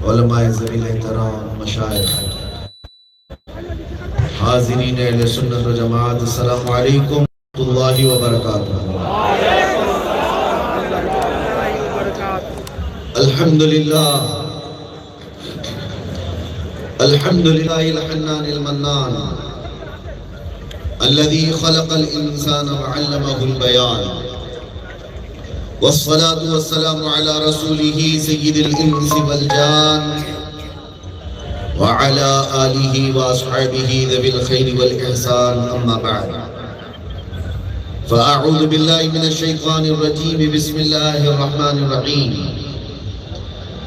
علماء ذویل احترام، مشائخ، حاضرین اہل سنت و جماعت، السلام علیکم ورحمۃ اللہ وبرکاتہ۔ الحمدللہ الحمدللہ الحنان المنان الذي خلق الانسان وعلمه البيان، والصلاة والسلام على رسوله سيد الانس والجان وعلى آله واصحابه ذوي الخير والاحسان، اما بعد فاعوذ بالله من الشيطان الرجيم، بسم الله الرحمن الرحيم۔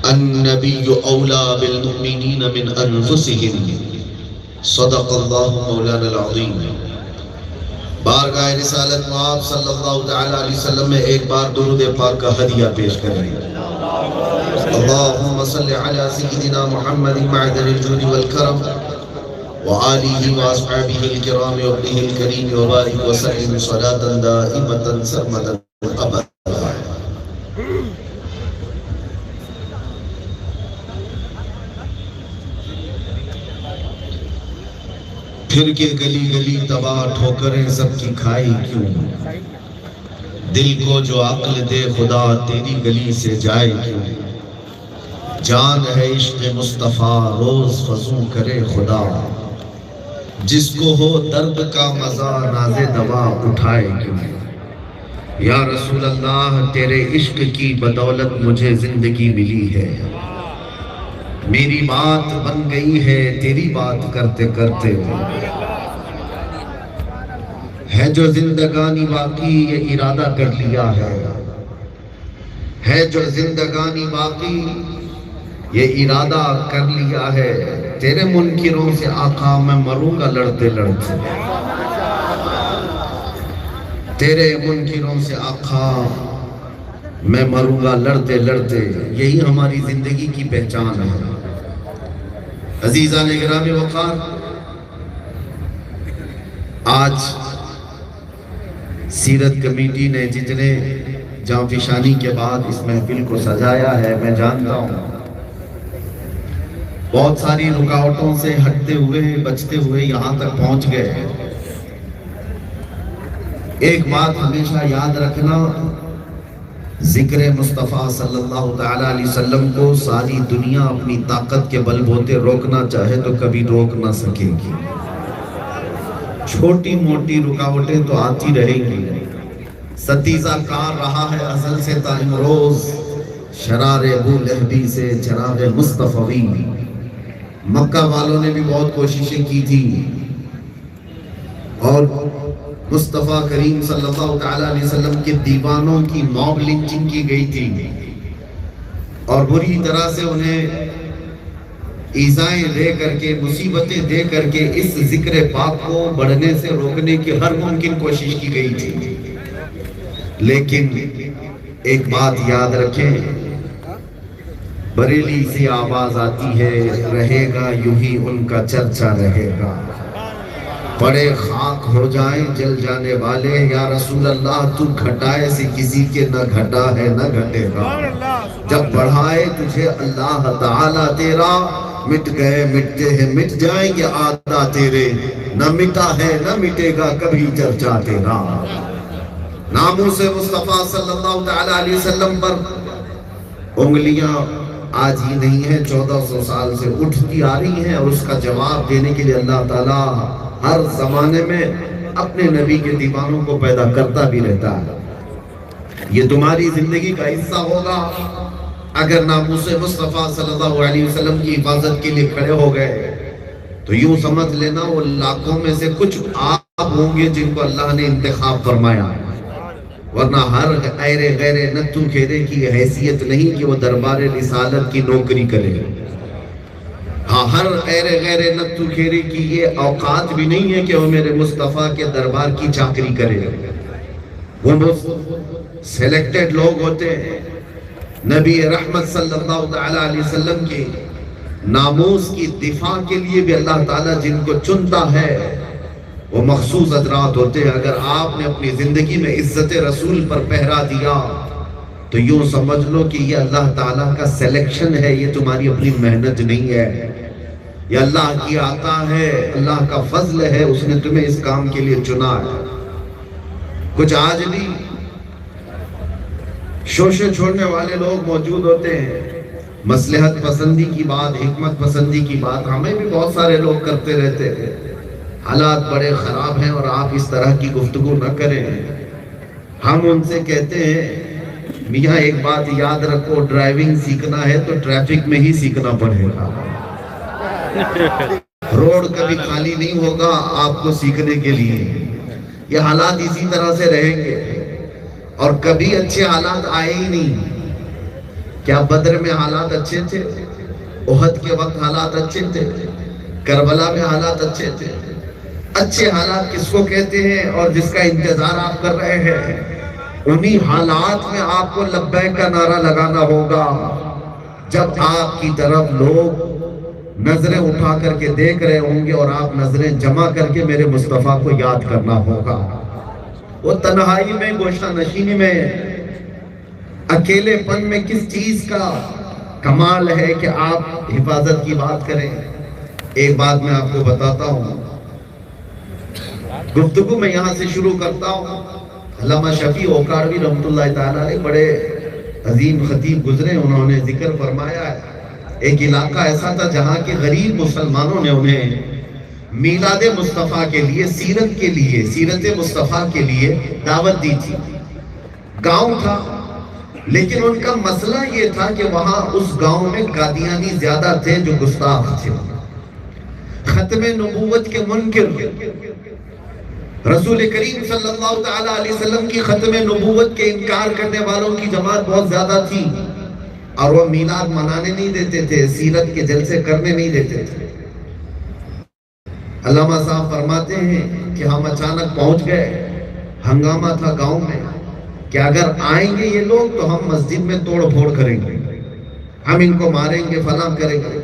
النبي أولى بالمؤمنين من أنفسهم، صدق الله مولانا العظيم۔ بارگاہ رسالت مآب صلی اللہ تعالیٰ علیہ وسلم میں ایک بار درود پاک کا ہدیہ پیش کریں۔ اللہم صلی علی سیدنا محمد معدن الجود والکرم وآلہ واصحابہ الکرام وابنہ الکریم وبارک وسلم صلاة دائمة سرمدا ابدا۔ پھر کے گلی گلی تباہ ٹھوکریں سب کی کھائی کیوں، دل کو جو عقل دے خدا تیری گلی سے جائے کیوں، جان ہے عشق مصطفیٰ روز فزوں کرے خدا، جس کو ہو درد کا مزہ ناز دوا اٹھائے کیوں۔ یا رسول اللہ تیرے عشق کی بدولت مجھے زندگی ملی ہے، میری بات بن گئی ہے تیری بات کرتے کرتے، ہے جو زندگانی باقی یہ ارادہ کر لیا ہے جو زندگانی باقی یہ ارادہ کر لیا ہے، تیرے منکروں سے آقا میں مروں گا لڑتے لڑتے، تیرے منکروں سے آقا میں مروں گا لڑتے لڑتے، یہی ہماری زندگی کی پہچان ہے۔ عزیزان گرامی وقار، آج سیرت کمیٹی نے جتنے جاں فشانی کے بعد اس محفل کو سجایا ہے، میں جانتا ہوں بہت ساری رکاوٹوں سے ہٹتے ہوئے بچتے ہوئے یہاں تک پہنچ گئے۔ ایک بات ہمیشہ یاد رکھنا، ذکر مصطفیٰ صلی اللہ تعالیٰ علیہ وسلم کو ساری دنیا اپنی طاقت کے بل بوتے روکنا چاہے تو کبھی روک نہ سکے گی، چھوٹی موٹی رکاوٹیں تو آتی رہیں گی۔ ستیزہ کار رہا ہے ازل سے تا امروز، شرار ابو لہبی سے چراغ مصطفی، مکہ والوں نے بھی بہت کوششیں کی تھی اور مصطفیٰ کریم صلی اللہ تعالیٰ علیہ وسلم کے دیوانوں کی موب لنچنگ کی گئی تھی اور بری طرح سے انہیں ایذائیں دے کر کے مصیبتیں دے کر کے اس ذکر پاک کو بڑھنے سے روکنے کی ہر ممکن کوشش کی گئی تھی، لیکن ایک بات یاد رکھیں، بریلی سے آواز آتی ہے رہے گا یوں ہی ان کا چرچا رہے گا، پڑے خاک ہو جائیں جل جانے والے، یا رسول اللہ تو گھٹائے سے کسی کے نہ گھٹا ہے نہ گھٹے گا، جب بڑھائے تجھے اللہ تعالیٰ تیرا، مٹ گئے مٹتے ہیں مٹ جائیں گے آدھا تیرے، نہ مٹا ہے نہ مٹے گا کبھی چرچا تیرا۔ ناموس مصطفیٰ صلی اللہ تعالیٰ علیہ وسلم پر انگلیاں آج ہی نہیں ہیں، 1400 سال سے اٹھتی آ رہی ہیں، اور اس کا جواب دینے کے لیے اللہ تعالیٰ ہر زمانے میں اپنے نبی کے دیوانوں کو پیدا کرتا بھی رہتا ہے۔ یہ تمہاری زندگی کا حصہ ہوگا اگر ناموس مصطفیٰ صلی اللہ علیہ وسلم کی حفاظت کے لیے کھڑے ہو گئے تو یوں سمجھ لینا وہ لاکھوں میں سے کچھ آپ ہوں گے جن کو اللہ نے انتخاب فرمایا، ورنہ ہر ایرے غیرے نتو کھیرے کی حیثیت نہیں کہ وہ دربار رسالت کی نوکری کرے، ہاں ہر ایرے غیرے نتو کھیرے کی یہ اوقات بھی نہیں ہے کہ وہ میرے مصطفیٰ کے دربار کی چاکری کرے، وہ سیلیکٹڈ لوگ ہوتے ہیں۔ نبی رحمت صلی اللہ تعالیٰ علیہ وسلم کے ناموس کی دفاع کے لیے بھی اللہ تعالیٰ جن کو چنتا ہے وہ مخصوص حضرات ہوتے ہیں۔ اگر آپ نے اپنی زندگی میں عزت رسول پر پہرا دیا تو یوں سمجھ لو کہ یہ اللہ تعالیٰ کا سلیکشن ہے، یہ تمہاری اپنی محنت نہیں ہے، یہ اللہ کی عطا ہے، اللہ کا فضل ہے، اس نے تمہیں اس کام کے لیے چنا ہے۔ کچھ آج بھی شوشے چھوڑنے والے لوگ موجود ہوتے ہیں، مصلحت پسندی کی بات، حکمت پسندی کی بات ہمیں بھی بہت سارے لوگ کرتے رہتے ہیں۔ حالات بڑے خراب ہیں اور آپ اس طرح کی گفتگو نہ کریں۔ ہم ان سے کہتے ہیں میاں ایک بات یاد رکھو، ڈرائیونگ سیکھنا ہے تو ٹریفک میں ہی سیکھنا پڑے گا، روڈ کبھی خالی نہیں ہوگا آپ کو سیکھنے کے لیے۔ یہ حالات اسی طرح سے رہیں گے اور کبھی اچھے حالات آئے ہی نہیں۔ کیا بدر میں حالات اچھے تھے؟ احد کے وقت حالات اچھے تھے؟ کربلا میں حالات اچھے تھے؟ اچھے حالات کس کو کہتے ہیں؟ اور جس کا انتظار آپ کر رہے ہیں، انہی حالات میں آپ کو لبیک کا نعرہ لگانا ہوگا، جب آپ کی طرف لوگ نظریں اٹھا کر کے دیکھ رہے ہوں گے اور آپ نظریں جمع کر کے میرے مصطفیٰ کو یاد کرنا ہوگا۔ وہ تنہائی میں، گوشہ نشینی میں، اکیلے پن میں کس چیز کا کمال ہے کہ آپ حفاظت کی بات کریں۔ ایک بات میں آپ کو بتاتا ہوں، گفتگو میں یہاں سے شروع کرتا ہوں۔ علامہ شفیع اوکاروی رحمۃ اللہ تعالیٰ علیہ بڑے عظیم خطیب گزرے، انہوں نے ذکر فرمایا ہے ایک علاقہ ایسا تھا جہاں کے غریب مسلمانوں نے انہیں میلاد مصطفیٰ کے لیے، سیرت کے لیے، سیرت مصطفیٰ کے لیے دعوت دی تھی۔ گاؤں تھا لیکن ان کا مسئلہ یہ تھا کہ وہاں اس گاؤں میں قادیانی زیادہ تھے جو گستاخ تھے، ختم نبوت کے منکر، رسول کریم صلی اللہ تعالیٰ علیہ وسلم کی ختم نبوت کے انکار کرنے والوں کی جماعت بہت زیادہ تھی، اور وہ میلاد منانے نہیں دیتے تھے، سیرت کے جلسے کرنے نہیں دیتے تھے۔ علامہ صاحب فرماتے ہیں کہ ہم اچانک پہنچ گئے، ہنگامہ تھا گاؤں میں کہ اگر آئیں گے یہ لوگ تو ہم مسجد میں توڑ پھوڑ کریں گے، ہم ان کو ماریں گے، فلاں کریں گے۔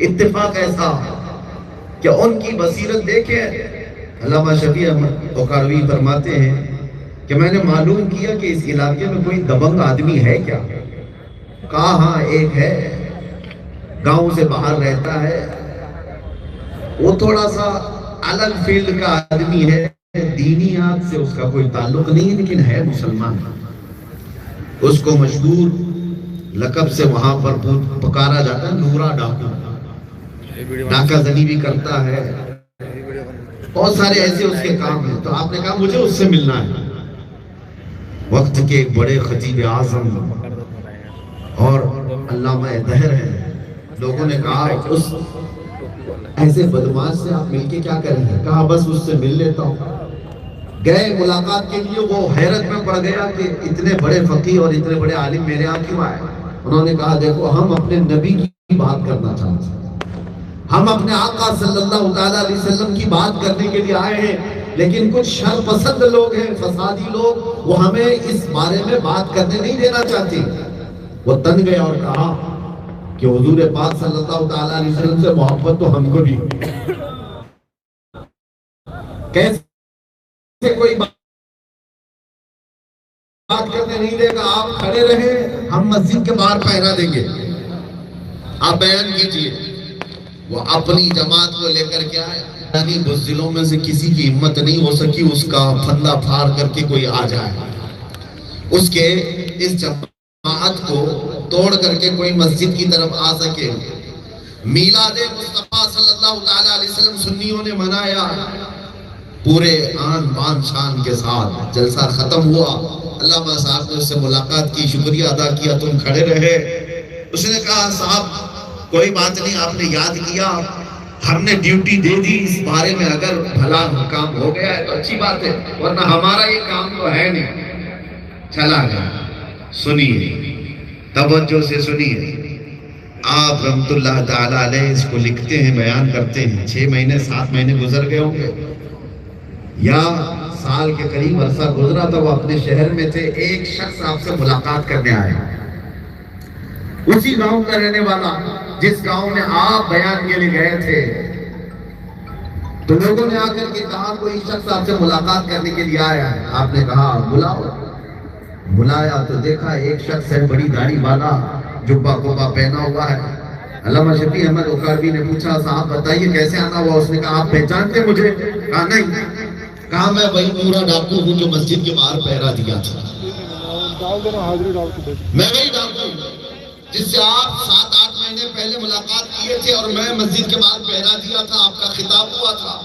اتفاق ایسا کہ ان کی بصیرت دیکھیں، علامہ شفیع اوکاروی فرماتے ہیں کہ میں نے معلوم کیا کہ اس علاقے میں کوئی دبنگ آدمی ہے کیا؟ کہا ہاں ایک ہے، گاؤں سے باہر رہتا ہے، وہ تھوڑا سا الگ فیلڈ کا آدمی ہے، دینیات سے اس کا کوئی تعلق نہیں لیکن ہے مسلمان۔ اس کو مشہور لقب سے وہاں پر پکارا جاتا ہے نورا ڈاکو، ڈاکہ زنی بھی کرتا ہے، بہت سارے ایسے اس کے کام ہیں۔ تو آپ نے کہا مجھے اس سے ملنا ہے۔ وقت کے ایک بڑے خطیب اعظم اور علامہ دہر ہیں، لوگوں نے کہا اس ایسے بدماش سے آپ مل کے کیا کریں گے؟ کہا بس اس سے مل لیتا ہوں۔ گئے ملاقات کے لیے، وہ حیرت میں پڑ گیا کہ اتنے بڑے فقیہ اور اتنے بڑے عالم میرے یہاں کیوں آئے؟ انہوں نے کہا دیکھو ہم اپنے نبی کی بات کرنا چاہتے ہیں، ہم اپنے آقا صلی اللہ تعالیٰ علیہ وسلم کی بات کرنے کے لیے آئے ہیں، لیکن کچھ شر پسند لوگ ہیں، فسادی لوگ، وہ ہمیں اس بارے میں بات کرنے نہیں دینا چاہتے۔ وہ تن گئے اور کہا کہ حضور پاک صلی اللہ تعالیٰ علیہ وسلم سے محبت تو ہم کو بھی، کیسے کوئی بات کرنے نہیں دے گا؟ آپ کھڑے رہے، ہم مسجد کے باہر پہرا دیں گے، آپ بیان کیجئے۔ وہ اپنی جماعت کو لے کر کے آئے، یعنی بزدلوں میں سے کسی کی ہمت نہیں ہو سکی اس کا پھندہ پھاڑ کر کے کوئی آ جائے، اس کے اس جماعت کو توڑ کر کے کوئی مسجد کی طرف آ سکے۔ میلاد مصطفیٰ صلی اللہ تعالیٰ علیہ وسلم سنیوں نے منایا، پورے آن بان شان کے ساتھ جلسہ ختم ہوا۔ علامہ صاحب نے اس سے ملاقات کی، شکریہ ادا کیا، تم کھڑے رہے۔ اس نے کہا صاحب کوئی بات نہیں، آپ نے یاد کیا، ہم نے ڈیوٹی دے دی، اس بارے میں اگر بھلا کام ہو گیا ہے تو اچھی بات ہے، ورنہ ہمارا یہ کام تو ہے نہیں۔ چلا گیا۔ سنیے، توجہ سے سنیے، آپ رحمت اللہ تعالیٰ علیہ اس کو لکھتے ہیں، بیان کرتے ہیں، 6 مہینے 7 مہینے گزر گئے ہوں گے یا سال کے قریب عرصہ گزرا تھا، وہ اپنے شہر میں تھے، ایک شخص آپ سے ملاقات کرنے آیا، اسی گاؤں کا رہنے والا جس گاؤں میں آپ بیان کے لیے گئے تھے۔ تو لوگوں نے آ کر کے کہا کوئی شخص آپ سے ملاقات کرنے کے لیے آیا ہے۔ آپ نے کہا بلاؤ۔ بلایا تو دیکھا ایک شخص ہے بڑی داڑھی والا، جبہ کوبہ پہنا ہوا ہے۔ علامہ شفیع احمد اوکاروی نے پوچھا صاحب بتائیے کیسے آنا ہوا؟ اس نے کہا آپ پہچانتے مجھے؟ کہا نہیں۔ کہا میں وہی پورا ڈاکو ہوں جو مسجد کے باہر پہرا دیا تھا، میں وہی ڈاکو ہوں جس سے آپ 7-8 مہینے پہلے ملاقات کیے تھے اور میں مسجد کے باہر پہرا دیا تھا، آپ کا خطاب ہوا تھا۔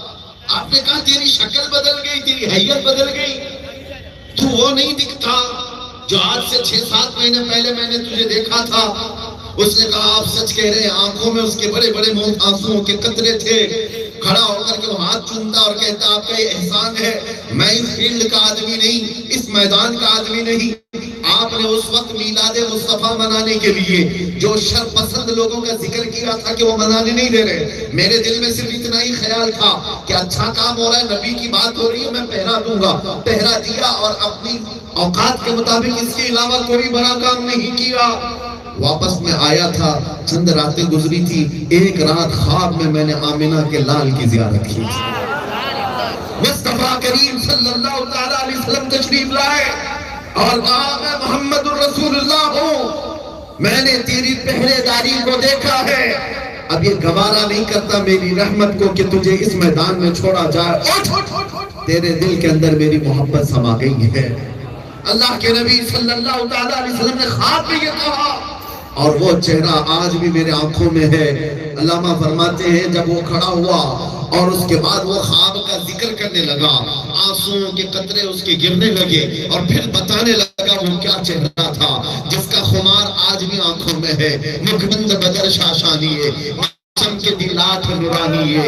آپ نے کہا تیری شکل بدل گئی، تیری حیت بدل گئی، تو وہ نہیں دکھتا جو آج سے 6-7 مہینے پہلے میں نے تجھے دیکھا تھا۔ اس نے کہا آپ سچ کہہ رہے ہیں، آنکھوں میں اس کے بڑے بڑے آنسوؤں کے قطرے تھے۔ کھڑا ہو کر کے وہ ہاتھ چومتا اور کہتا آپ کا یہ احسان ہے، میں اس فیلڈ کا آدمی نہیں، اس میدان کا آدمی نہیں۔ آپ نے اس وقت میلاد مصطفیٰ منانے کے لیے جو شر پسند لوگوں کا ذکر کیا تھا کہ وہ منانے نہیں دے رہے، میرے دل میں صرف اتنا ہی خیال تھا کہ اچھا کام ہو رہا ہے، نبی کی بات ہو رہی ہے، میں پہرا دوں گا۔ پہرا دیا اور اپنی اوقات کے مطابق اس کے علاوہ کوئی بڑا کام نہیں کیا۔ واپس میں آیا تھا، چند راتیں گزری تھی، ایک رات خواب میں نے آمنہ کے لال کی زیارت کی تھی۔ مصطفیٰ کریم صلی اللہ علیہ وسلم تشریف لائے اور کہا میں محمد الرسول اللہ ہوں، میں نے تیری پہرے داری کو دیکھا ہے، اب یہ گوارا نہیں کرتا میری رحمت کو کہ تجھے اس میدان میں چھوڑا جائے، تیرے دل کے اندر میری محبت سما گئی ہے۔ اللہ کے نبی صلی اللہ علیہ وسلم نے خواب میں یہ کہا اور وہ چہرہ آج بھی میرے آنکھوں میں ہے۔ علامہ فرماتے ہیں جب وہ کھڑا ہوا اور اس کے بعد وہ خواب کا ذکر کرنے لگا، آنسوؤں کے قطرے اس کے گرنے لگے اور پھر بتانے لگا وہ کیا چہرہ تھا جس کا خمار آج بھی آنکھوں میں ہے۔ مکھبند بدر شاشانیے، چمکے دی لاٹھ نورانیے،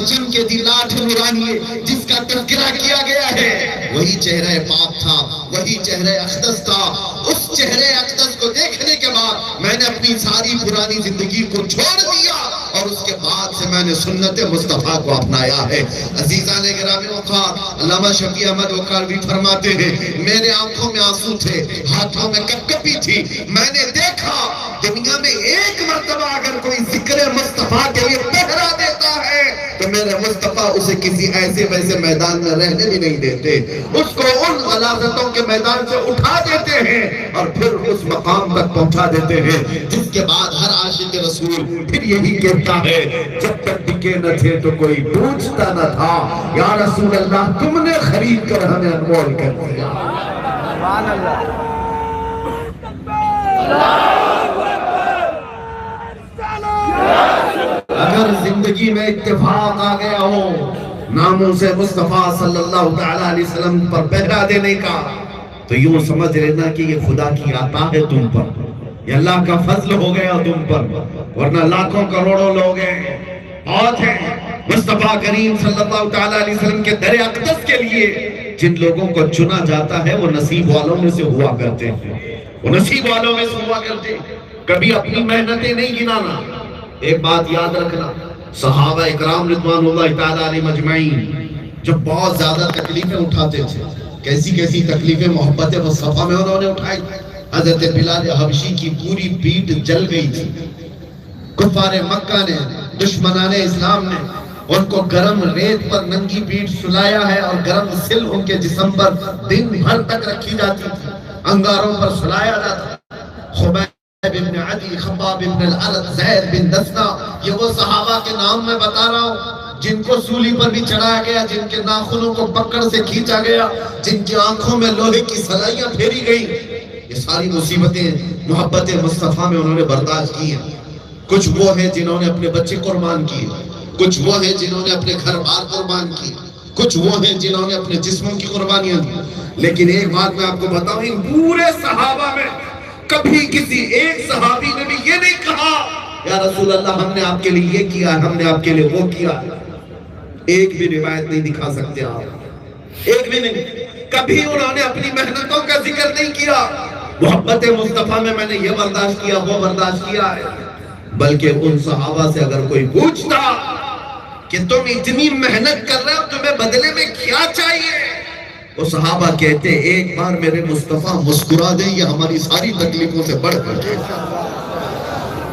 چمکے دی لاٹھ نورانیے، جس کا تذکرہ کیا گیا ہے وہی چہرہ پاک تھا، وہی چہرہ اقدس تھا۔ اس چہرہ اقدس کو دیکھنے کے بعد میں نے اپنی ساری پرانی زندگی کو چھوڑ دیا اور اس کے بعد سے میں نے سنت مصطفیٰ کو اپنایا ہے۔ عزیزان گرامی وقار، علامہ شفیع احمد اوکاروی فرماتے ہیں میرے آنکھوں میں آنسو تھے، ہاتھوں میں کپکپی تھی، میں نے دیکھا دنیا میں ایک مرتبہ اگر کوئی ذکر مصطفیٰ کے لیے پہرا دیتا ہے تو میرے مصطفیٰ اسے کسی ایسے ویسے میدان میں رہنے بھی نہیں دیتے، اس کو ان غلاظتوں کے میدان سے اٹھا دیتے ہیں اور پھر اس مقام تک پہنچا دیتے ہیں جس کے بعد ہر عاشق رسول پھر یہی کہتا ہے جب تک بکے نہ تھے تو کوئی پوچھتا نہ تھا، یا رسول اللہ تم نے خرید کر ہمیں انمول کر دیا۔ سبحان اللہ۔ اگر زندگی میں اتفاق آ گیا ہو ناموں سے مصطفیٰ صلی اللہ علیہ وسلم پر پہرا دینے کا تو یوں سمجھ لینا کہ یہ خدا کی عطا ہے تم پر، یہ اللہ کا فضل ہو گیا تم پر، ورنہ لاکھوں کروڑوں لوگ ہیں بہت ہیں مصطفیٰ کریم صلی اللہ علیہ وسلم کے در اقدس کے لیے جن لوگوں کو چنا جاتا ہے وہ نصیب والوں میں سے ہوا کرتے ہیں، وہ نصیب والوں میں سے ہوا کرتے ہیں۔ کبھی اپنی محنتیں نہیں گنانا۔ ایک بات یاد رکھنا، صحابہ اکرام رضوان اللہ تعالیٰ علیہ مجمعین جب بہت زیادہ تکلیفیں اٹھاتے تھے، کیسی کیسی تکلیفیں محبت مصطفیٰ میں انہوں نے اٹھائی۔ حضرت بلال حبشی کی پوری پیٹ جل گئی تھی، کفار مکہ نے، دشمنان اسلام نے ان کو گرم ریت پر ننگی پیٹ سلایا ہے اور گرم سل ان کے جسم پر دن بھر تک رکھی جاتی تھی، انگاروں پر سلایا جاتا۔ خبیب بن عدی، خباب بن الارت، زید بن دسنا، یہ وہ صحابہ کے نام میں بتا رہا ہوں جن کو سولی پر بھی چڑھایا گیا، جن کے ناخنوں کو پکڑ سے کھینچا گیا، جن کی آنکھوں میں لوہے کی سلائیاں پھیری گئی۔ یہ ساری مصیبتیں محبت مصطفیٰ میں انہوں نے برداشت کی ہیں۔ کچھ وہ ہیں جنہوں نے اپنے بچے قربان کیے، کچھ وہ ہیں جنہوں نے اپنے گھر بار قربان کیے، کچھ وہ ہیں جنہوں نے اپنے جسموں کی قربانیاں دی۔ لیکن ایک بات میں آپ کو بتاؤں، ان پورے صحابہ میں کبھی کسی ایک صحابی نے بھی یہ نہیں کہا یا رسول اللہ ہم نے آپ کے لیے یہ کیا ہے، ہم نے آپ کے لیے وہ کیا ہے۔ ایک بھی روایت نہیں دکھا سکتے آپ، ایک بھی نہیں۔ کبھی انہوں نے اپنی محنتوں کا ذکر نہیں کیا، محبت مصطفیٰ میں نے یہ برداشت کیا، وہ برداشت کیا ہے۔ بلکہ ان صحابہ سے اگر کوئی پوچھتا کہ تم اتنی محنت کر رہے ہو تمہیں بدلے میں کیا چاہیے، وہ صحابہ کہتے ایک بار میرے مصطفیٰ مسکرا دیں یہ ہماری ساری تکلیفوں سے بڑھ کر کے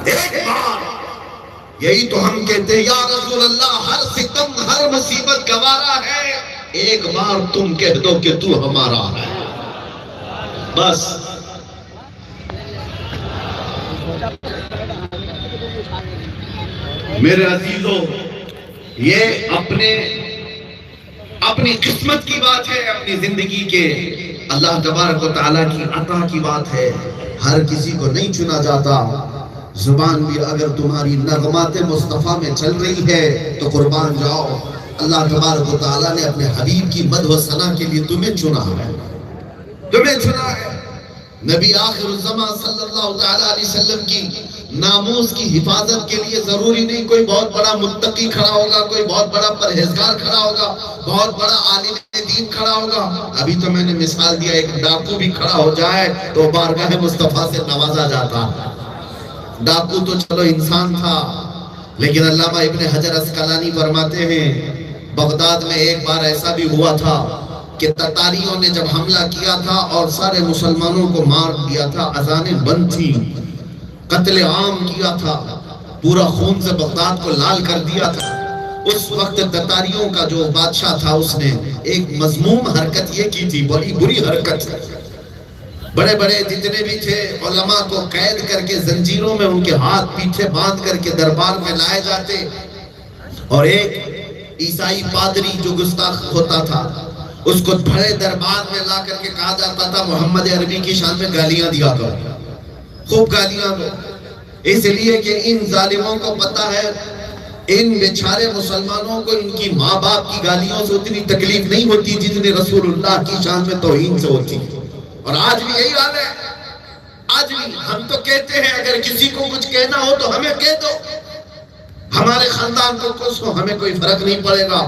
ایک بار، یہی تو ہم کہتے ہیں یا رسول اللہ ہر ستم ہر مصیبت گوارا ہے، ایک بار تم کہہ دو کہ تو ہمارا ہے۔ بس میرے عزیزوں، یہ اپنی قسمت کی بات ہے، اپنی زندگی کے اللہ تبارک و تعالیٰ کی عطا کی بات ہے۔ ہر کسی کو نہیں چنا جاتا۔ زبان بھی اگر تمہاری نغمات مصطفیٰ میں چل رہی ہے تو قربان جاؤ، اللہ تبارک و تعالیٰ نے اپنے حبیب کی مدح و ثنا کے لیے تمہیں چنا ہے، تمہیں چنا ہے۔ نبی آخر الزمان صلی اللہ علیہ وسلم کی ناموس کی حفاظت کے لیے ضروری نہیں کوئی بہت بڑا متقی کھڑا ہوگا، کوئی بہت بڑا پرہیزگار کھڑا ہوگا، بہت بڑا عالم دین کھڑا ہوگا۔ ابھی تو میں نے مثال دیا، ایک ڈاکو بھی کھڑا ہو جائے تو بارگاہ مصطفیٰ سے نوازا جاتا۔ ڈاکو تو چلو انسان تھا، لیکن علامہ ابن حجر عسقلانی فرماتے ہیں بغداد میں ایک بار ایسا بھی ہوا تھا کہ تتاریوں نے جب حملہ کیا تھا اور سارے مسلمانوں کو مار دیا تھا، اذانیں بند تھی، قتل عام کیا تھا، پورا خون سے بغداد کو لال کر دیا تھا۔ اس وقت تتاریوں کا جو بادشاہ تھا اس نے ایک مذموم حرکت یہ کی تھی، بڑی بری حرکت۔ بڑے بڑے جتنے بھی تھے علماء کو قید کر کے زنجیروں میں ان کے ہاتھ پیچھے باندھ کر کے دربار میں لائے جاتے، اور ایک عیسائی پادری جو گستاخ ہوتا تھا اس کو بڑے دربار میں لا کر کے کہا جاتا تھا محمد عربی کی شان میں گالیاں دیا کرو، خوب گالیاں دو، اس لیے کہ ان ظالموں کو پتا ہے ان بیچارے مسلمانوں کو ان کی ماں باپ کی گالیوں سے اتنی تکلیف نہیں ہوتی جتنی رسول اللہ کی شان میں توہین سے ہوتی۔ اور آج بھی یہی حال ہے، آج بھی ہم تو کہتے ہیں اگر کسی کو کچھ کہنا ہو تو ہمیں کہہ دو، ہمارے خاندان کو کچھ ہو، ہمیں کوئی فرق نہیں پڑے گا،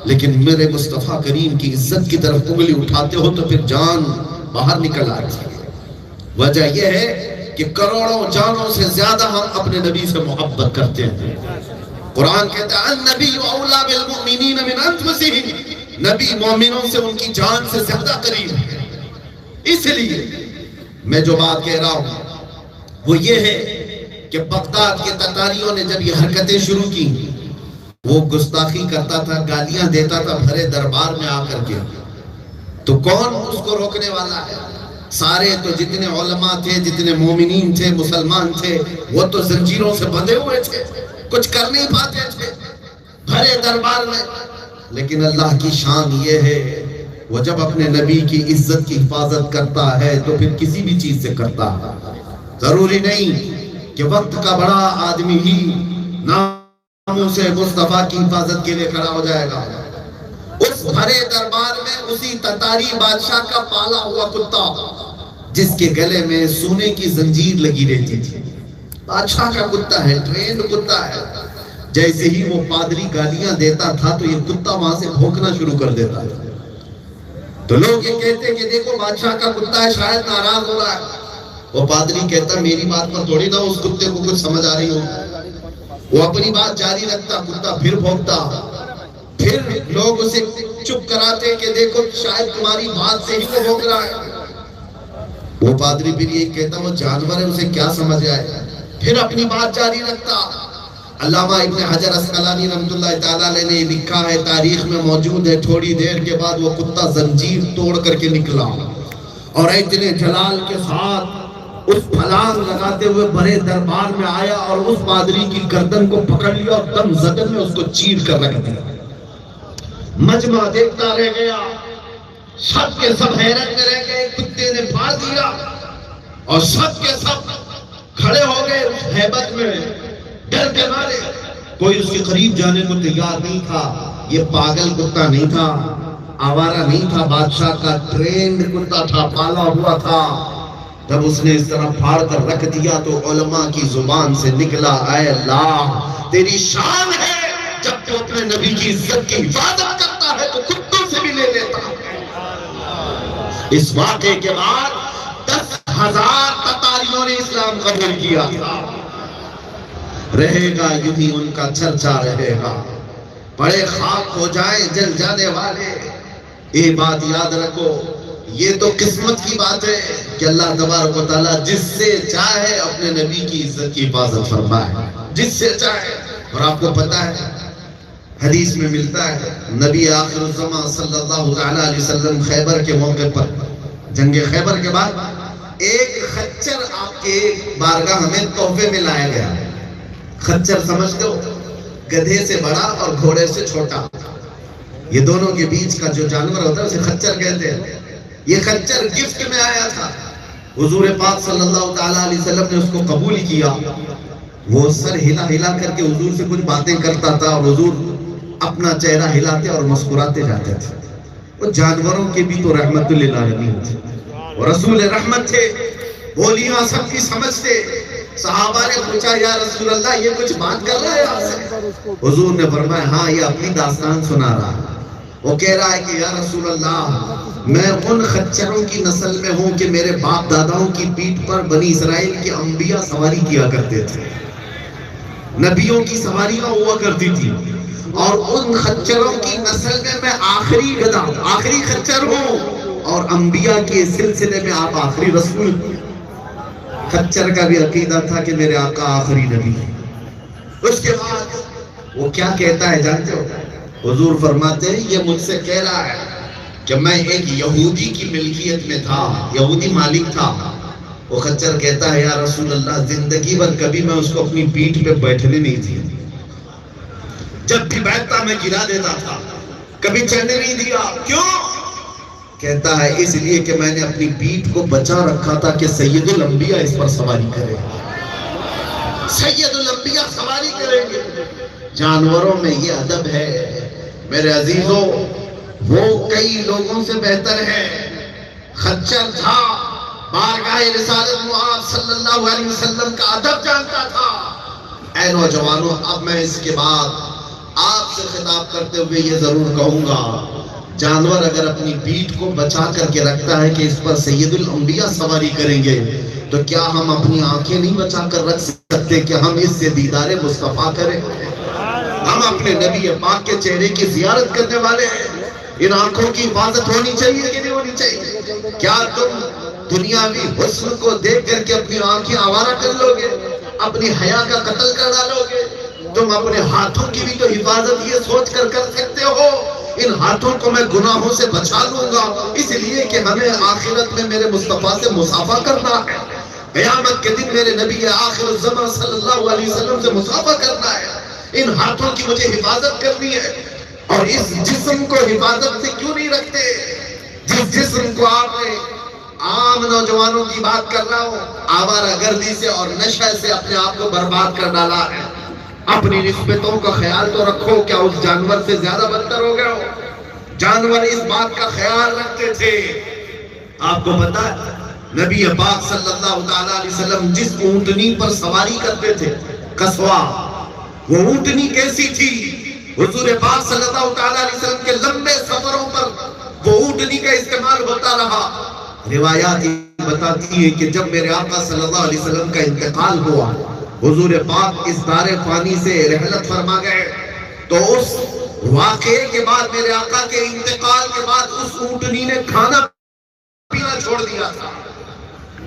لیکن میرے مصطفیٰ کریم کی عزت کی طرف انگلی اٹھاتے ہو تو پھر جان باہر نکل آتی ہے۔ وجہ یہ ہے کہ کروڑوں جانوں سے زیادہ ہم اپنے نبی سے محبت کرتے ہیں۔ قرآن کہتا ہے النبی اولا بالمؤمنین من انفسہم، نبی مومنوں سے ان کی جان سے زیادہ قریب ہے۔ اس لیے میں جو بات کہہ رہا ہوں وہ یہ ہے کہ بغداد کے تتاریوں نے جب یہ حرکتیں شروع کی، وہ گستاخی کرتا تھا، گالیاں دیتا تھا بھرے دربار میں آ کر کے، تو کون اس کو روکنے والا ہے؟ سارے تو جتنے علماء تھے، جتنے مومنین تھے، مسلمان تھے، وہ تو زنجیروں سے بندھے ہوئے تھے، کچھ کر نہیں پاتے تھے بھرے دربار میں۔ لیکن اللہ کی شان یہ ہے وہ جب اپنے نبی کی عزت کی حفاظت کرتا ہے تو پھر کسی بھی چیز سے کرتا ہے۔ ضروری نہیں کہ وقت کا بڑا آدمی ہی ناموں سے مصطفیٰ کی حفاظت کے لیے کھڑا ہو جائے گا۔ اس بھرے دربار میں اسی تتاری بادشاہ کا پالا ہوا کتا جس کے گلے میں سونے کی زنجیر لگی رہتی تھی، بادشاہ کا کتا ہے، ٹرینڈ کتا ہے، جیسے ہی وہ پادری گالیاں دیتا تھا تو یہ کتا وہاں سے بھونکنا شروع کر دیتا تھا۔ تو لوگ یہ کہتے ہیں کہ دیکھو بادشاہ کا کتا ہے، شاید ناراض ہو رہا ہے۔ وہ پادری کہتا میری بات پر تھوڑی نہ اس کتے کو کچھ سمجھ آ رہی ہو، وہ اپنی بات جاری رکھتا، کتا پھر بھونکتا، پھر لوگ اسے چپ کراتے کہ دیکھو شاید تمہاری بات سے ہی وہ بھونک رہا ہے۔ وہ پادری پھر یہ کہتا وہ جانور ہے، اسے کیا سمجھ آئے، پھر اپنی بات جاری رکھتا۔ علامہ ابن حجر عسقلانی رحمۃ اللہ تعالیٰ علیہ نے لکھا ہے، تاریخ میں موجود ہے، تھوڑی دیر کے بعد وہ کتا زنجیر توڑ کر کے نکلا اور اتنے جلال کے ساتھ اس پھلانگ لگاتے ہوئے بڑے دربار میں آیا اور اس پادری کی گردن کو پکڑ لیا اور دم زدن میں اس کو چیر کر رکھ دیا۔ مجمع دیکھتا رہ گیا، سب کے سب حیرت میں رہ گئے، کتے نے پھاڑ دیا اور سب کے سب کھڑے ہو گئے اس ہیبت میں، ڈر کے مارے۔ کوئی اس کے قریب جانے کو تیار نہیں تھا۔ یہ پاگل کتا نہیں تھا، آوارہ نہیں تھا، بادشاہ کا ٹرینڈ کتا تھا، پالا ہوا تھا۔ جب اس نے اس طرح پھاڑ کر رکھ دیا تو علماء کی زبان سے نکلا، اے اللہ تیری شان ہے جب تو اپنے نبی کی عزت کی حفاظت کرتا ہے تو کتوں سے بھی لے لیتا ہے۔ اس واقعے کے بعد 10,000 تتاریوں نے اسلام قبول کیا تھا۔ رہے گا یوں ہی ان کا چرچا رہے گا، بڑے خاک ہو جائیں جل جانے والے۔ یہ بات یاد رکھو، یہ تو قسمت کی بات ہے کہ اللہ تبارک و تعالیٰ جس سے چاہے اپنے نبی کی عزت کی حفاظت فرمائے، جس سے چاہے۔ اور آپ کو پتا ہے حدیث میں ملتا ہے نبی آخر الزمان صلی اللہ علیہ وسلم خیبر کے موقع پر جنگ خیبر کے بعد ایک خچر آپ کے بارگاہ ہمیں تحفے میں لایا گیا. خچر سمجھتے ہو؟ گدھے سے بڑا اور گھوڑے سے چھوٹا، یہ دونوں کے بیچ کا جو جانور ہوتا ہے اسے خچر کہتے ہیں. یہ خچر گفٹ میں آیا تھا. حضور پاک صلی اللہ تعالیٰ علیہ وسلم نے اس کو قبول کیا. وہ سر ہلا ہلا کر کے حضور سے کچھ باتیں کرتا تھا اور حضور اپنا چہرہ ہلاتے اور مسکراتے جاتے تھے. وہ جانوروں کے بھی تو رحمت للعالمین تھے، وہ رسول رحمت تھے، بولیاں سب کی سمجھتے. صحابہ نے پوچھا یا رسول اللہ یہ کچھ بات کر رہا ہے آپ سے؟ حضور نے فرمایا ہاں یہ اپنی داستان سنا رہا. وہ کہہ رہا ہے کہ یا رسول اللہ میں ان خچروں کی نسل میں ہوں کہ میرے باپ داداؤں کی پیٹھ پر بنی اسرائیل کے انبیاء سواری کیا کرتے تھے، نبیوں کی سواریاں ہوا کرتی تھی، اور ان خچروں کی نسل میں آخری گدھا آخری خچر ہوں، اور انبیاء کے سلسلے میں آپ آخری رسول. خچر کا بھی عقیدہ تھا کہ میرے آقا آخری نبی ہے. اس کے بعد وہ کیا کہتا ہے جانتے ہو؟ حضور فرماتے ہیں یہ مجھ سے کہہ رہا ہے کہ میں ایک یہودی کی ملکیت میں تھا، یہودی مالک تھا. وہ خچر کہتا ہے یا رسول اللہ زندگی بھر کبھی میں اس کو اپنی پیٹھ پہ بیٹھنے نہیں دیا، جب بھی بیٹھتا میں گرا دیتا تھا، کبھی چڑھنے نہیں دیا. کیوں؟ کہتا ہے اس لیے کہ میں نے اپنی پیٹھ کو بچا رکھا تھا کہ سید الانبیاء اس پر سواری کرے، سید الانبیاء سواری کریں گے. جانوروں میں یہ ادب ہے میرے عزیزوں، وہ کئی لوگوں سے بہتر ہے. خچر تھا، بارگاہ رسالت معاذ صلی اللہ علیہ وسلم کا ادب جانتا تھا. اے نوجوانوں اب میں اس کے بعد آپ سے خطاب کرتے ہوئے یہ ضرور کہوں گا، جانور اگر اپنی پیٹھ کو بچا کر کے رکھتا ہے کہ اس پر سید الانبیاء سواری کریں گے، تو کیا ہم اپنی آنکھیں نہیں بچا کر رکھ سکتے کہ ہم اس سے دیدار مصطفیٰ کریں؟ ہم اپنے نبی پاک کے چہرے کی زیارت کرنے والے ہیں. ان آنکھوں کی حفاظت ہونی چاہیے کہ نہیں ہونی چاہیے؟ کیا تم دنیاوی حسن کو دیکھ کر کے اپنی آنکھیں آوارہ کر لو گے، اپنی حیا کا قتل کر ڈالو گے؟ تم اپنے ہاتھوں کی بھی تو حفاظت یہ سوچ کر کر سکتے ہو ان ہاتھوں کو میں گناہوں سے بچا لوں گا، اس لیے کہ ہمیں آخرت میں میرے مصطفیٰ سے مصافحہ کرنا ہے، قیامت کے دن میرے نبی آخر الزمان صلی اللہ علیہ وسلم سے مصافحہ کرنا ہے. ان ہاتھوں کی مجھے حفاظت کرنی ہے. اور اس جسم کو حفاظت سے کیوں نہیں رکھتے جس جسم کو آپ نے، عام نوجوانوں کی بات کر رہا ہوں، آوارہ گردی سے اور نشہ سے اپنے آپ کو برباد کر ڈالا ہے. اپنی نسبتوں کا خیال تو رکھو، کیا اس جانور سے زیادہ بدتر ہو گیا ہو؟ جانور اس بات کا خیال رکھتے تھے. آپ کو پتا ہے نبی پاک صلی اللہ تعالیٰ علیہ وسلم جس اونٹنی پر سواری کرتے تھے، قصوہ، وہ اونٹنی کیسی تھی؟ حضور پاک صلی اللہ تعالیٰ علیہ وسلم کے لمبے سفروں پر وہ اونٹنی کا استعمال ہوتا رہا. روایات بتاتی ہیں کہ جب میرے آقا صلی اللہ علیہ وسلم کا انتقال ہوا، حضور پاک اس دار فانی سے رحلت فرما گئے، تو اس واقعے کے بعد میرے آقا کے انتقال کے بعد اس اونٹنی نے کھانا پینا چھوڑ دیا تھا،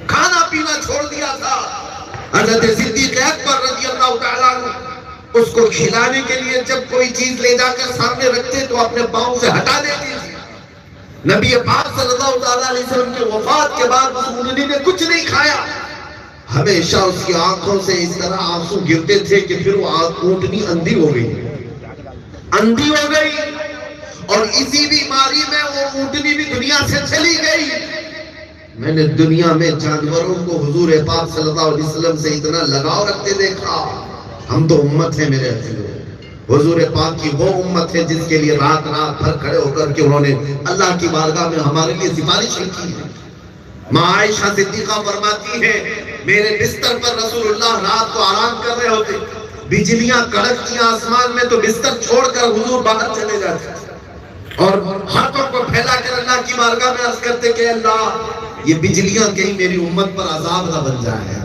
کھانا پینا چھوڑ دیا تھا. حضرت صدیق اکبر رضی اللہ تعالیٰ عنہ اس کو کھلانے کے لیے جب کوئی چیز لے جا کر سامنے رکھتے تو اپنے پاؤں سے ہٹا دیتی تھی. نبی پاک صلی اللہ تعالیٰ علیہ وسلم کے وفات کے بعد اس اونٹنی نے کچھ نہیں کھایا. ہمیشہ اس کی آنکھوں سے اس طرح آنسو گرتے تھے کہ پھر وہ اونٹنی اندھی ہو گئی، اندھی ہو گئی، اور اسی بیماری میں وہ اونٹنی بھی دنیا سے چلی گئی. میں نے دنیا میں جانوروں کو حضور پاک صلی اللہ علیہ وسلم سے اتنا لگاؤ رکھتے دیکھا. ہم تو امت ہیں میرے عزیزو، حضور پاک کی وہ امت ہے جس کے لیے رات رات بھر کھڑے ہو کر کے انہوں نے اللہ کی بارگاہ میں ہمارے لیے سفارش کی ہے. ماں عائشہ صدیقہ فرماتی ہے میرے بستر پر رسول اللہ رات کو آرام کر رہے ہوتے، بجلیاں کڑکتیاں آسمان میں، تو بستر چھوڑ کر حضور باہر چلے جاتے اور ہاتھوں کو پھیلا کر اللہ کی بارگاہ میں عرض کرتے کہ اللہ یہ بجلیاں کہیں میری امت پر عذاب نہ بن جائے.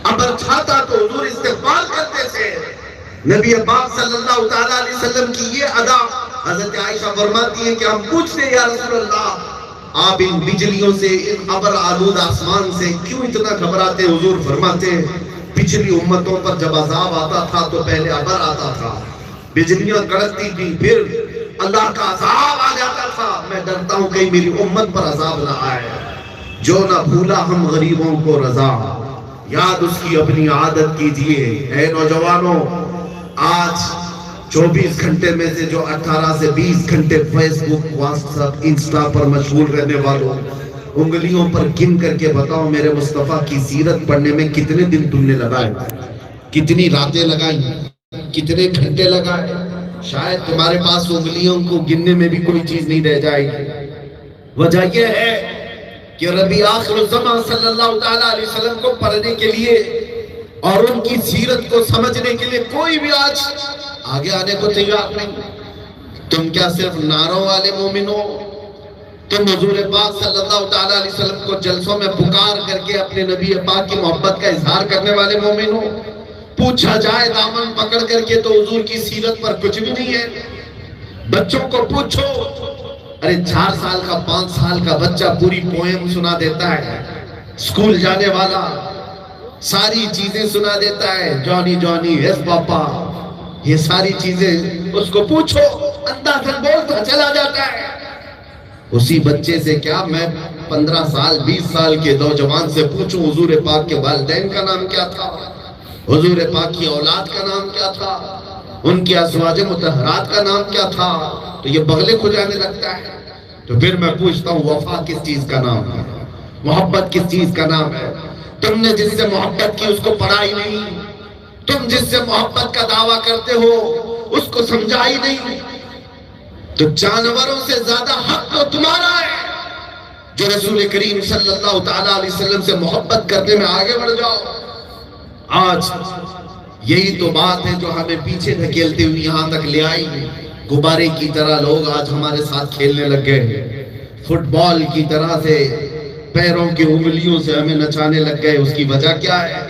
ابر چھاتا تو حضور استغفار کرتے تھے. نبی پاک صلی اللہ تعالیٰ علیہ وسلم کی یہ ادا، حضرت عائشہ فرماتی ہے کہ ہم پوچھتے یا رسول اللہ آپ ان بجلیوں سے، ان ابر آلود آسمان سے کیوں اتنا گھبراتے؟ حضور فرماتے ہیں پچھلی امتوں پر جب عذاب آتا تھا تو پہلے ابر آتا تھا، بجلیاں کڑکتی تھی، پھر اللہ کا عذاب آ جاتا تھا. میں ڈرتا ہوں کہیں میری امت پر عذاب نہ آئے. جو نہ بھولا ہم غریبوں کو رضا، یاد اس کی اپنی عادت کیجئے۔ اے نوجوانوں، آج 24 گھنٹے میں سے جو 18 سے 20 گھنٹے فیس بک، واٹس ایپ، انسٹا پر مشغول رہنے والوں، انگلیوں پر گن کر کے بتاؤ میرے مصطفیٰ کی سیرت پڑھنے میں کتنے دن تم نے لگائے، کتنی راتیں لگائی، کتنے گھنٹے لگائے؟ شاید تمہارے پاس انگلیوں کو گننے میں بھی کوئی چیز نہیں رہ جائے گی۔ وجہ یہ ہے کہ ربی آخر الزمان صلی اللہ تعالیٰ علیہ وسلم کو پڑھنے کے لیے اور ان کی سیرت کو سمجھنے کے لیے کوئی بھی آج آگے آنے کو تیار نہیں۔ تم کیا صرف نعروں والے مومن ہو؟ تم حضور پاک صلی اللہ تعالیٰ علیہ وسلم کو جلسوں میں پکار کر کے اپنے نبی پاک کی محبت کا اظہار کرنے والے مومن ہو؟ پوچھا جائے دامن پکڑ کر کے تو حضور کی سیرت پر کچھ بھی نہیں ہے۔ بچوں کو پوچھو، ارے 4 سال کا 5 سال کا بچہ پوری پوئم سنا دیتا ہے، اسکول جانے والا ساری چیزیں سنا دیتا ہے، جانی جانی یس پاپا، یہ ساری چیزیں اس کو پوچھو اندازن بولتا چلا جاتا ہے۔ اسی بچے سے کیا میں 15 سال 20 سال کے نوجوان سے پوچھوں حضور پاک کے والدین کا نام کیا تھا، حضور پاک کی اولاد کا نام کیا تھا، ان کی ازواج مطہرات کا نام کیا تھا، تو یہ بغلے کھو جانے لگتا ہے۔ تو پھر میں پوچھتا ہوں وفا کس چیز کا نام ہے، محبت کس چیز کا نام ہے؟ تم نے جس سے محبت کی اس کو پڑھا ہی نہیں، تم جس سے محبت کا دعویٰ کرتے ہو اس کو سمجھا ہی نہیں، تو جانوروں سے زیادہ حق تو تمہارا ہے جو رسول کریم صلی اللہ تعالیٰ علیہ وسلم سے محبت کرنے میں آگے بڑھ جاؤ۔ آج یہی تو بات ہے جو ہمیں پیچھے دھکیلتے ہوئے یہاں تک لے آئی۔ غبارے کی طرح لوگ آج ہمارے ساتھ کھیلنے لگ گئے، فٹ بال کی طرح سے پیروں کی انگلیوں سے ہمیں نچانے لگ گئے۔ اس کی وجہ کیا ہے؟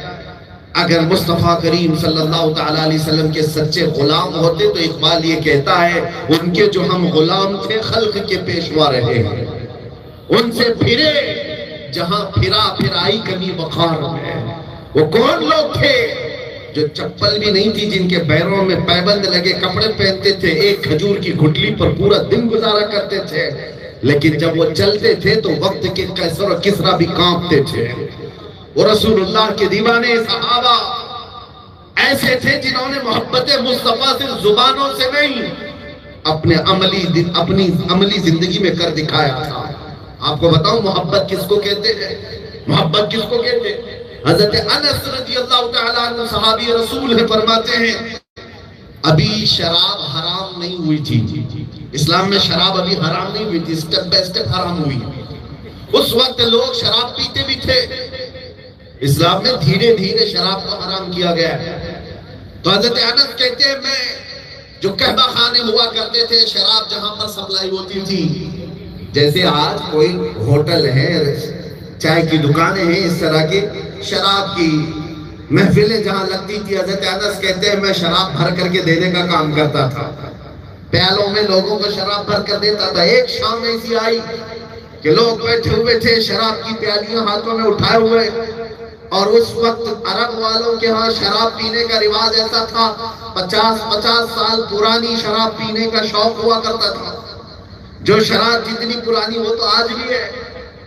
اگر مصطفیٰ کریم صلی اللہ تعالیٰ علیہ وسلم کے سچے غلام ہوتے تو اقبال یہ کہتا ہے ان کے جو ہم غلام تھے خلق کے پیشوا رہے ہیں، ان سے پھرے جہاں پھرا پھرائی کمی بخار ہے۔ وہ کون لوگ تھے جو چپل بھی نہیں تھی، جن کے پیروں میں پیبند لگے کپڑے پہنتے تھے، ایک کھجور کی گھٹلی پر پورا دن گزارا کرتے تھے، لیکن جب وہ چلتے تھے تو وقت کے قیصر و کسریٰ بھی کانپتے تھے۔ وہ رسول اللہ کے دیوانے صحابہ ایسے تھے جنہوں نے محبت مصطفیٰ سے زبانوں سے نہیں اپنی عملی زندگی میں کر دکھایا تھا۔ آپ کو بتاؤں محبت کس کو کہتے ہیں؟ محبت کس کو کہتے ہیں؟ حضرت انس رضی اللہ تعالیٰ عنہ صحابی رسول ہے، فرماتے ہیں ابھی شراب حرام نہیں ہوئی تھی، اسلام میں شراب ابھی حرام نہیں ہوئی تھی، سٹیپ بائی سٹیپ حرام ہوئی۔ اس وقت لوگ شراب پیتے بھی تھے، اسلام میں دھیرے دھیرے شراب کو حرام کیا گیا ہے۔ تو حضرت انس کہتے ہیں میں جو قہوہ خانے ہوا کرتے تھے، شراب جہاں پر سپلائی ہوتی تھی، جیسے آج کوئی ہوٹل ہے، چائے کی دکانیں ہیں، اس طرح کی شراب کی محفلیں جہاں لگتی تھی، حضرت انس کہتے ہیں میں شراب بھر کر کے دینے کا کام کرتا تھا، پیالوں میں لوگوں کو شراب بھر کر دیتا تھا۔ ایک شام ایسی آئی کہ لوگ بیٹھے ہوئے تھے شراب کی پیالیاں ہاتھوں میں اٹھائے ہوئے، اور اس وقت عرب والوں کے ہاں شراب پینے کا رواج ایسا تھا، 50 سال پرانی شراب پینے کا شوق ہوا کرتا تھا۔ جو شراب جتنی پرانی ہو تو آج بھی ہے،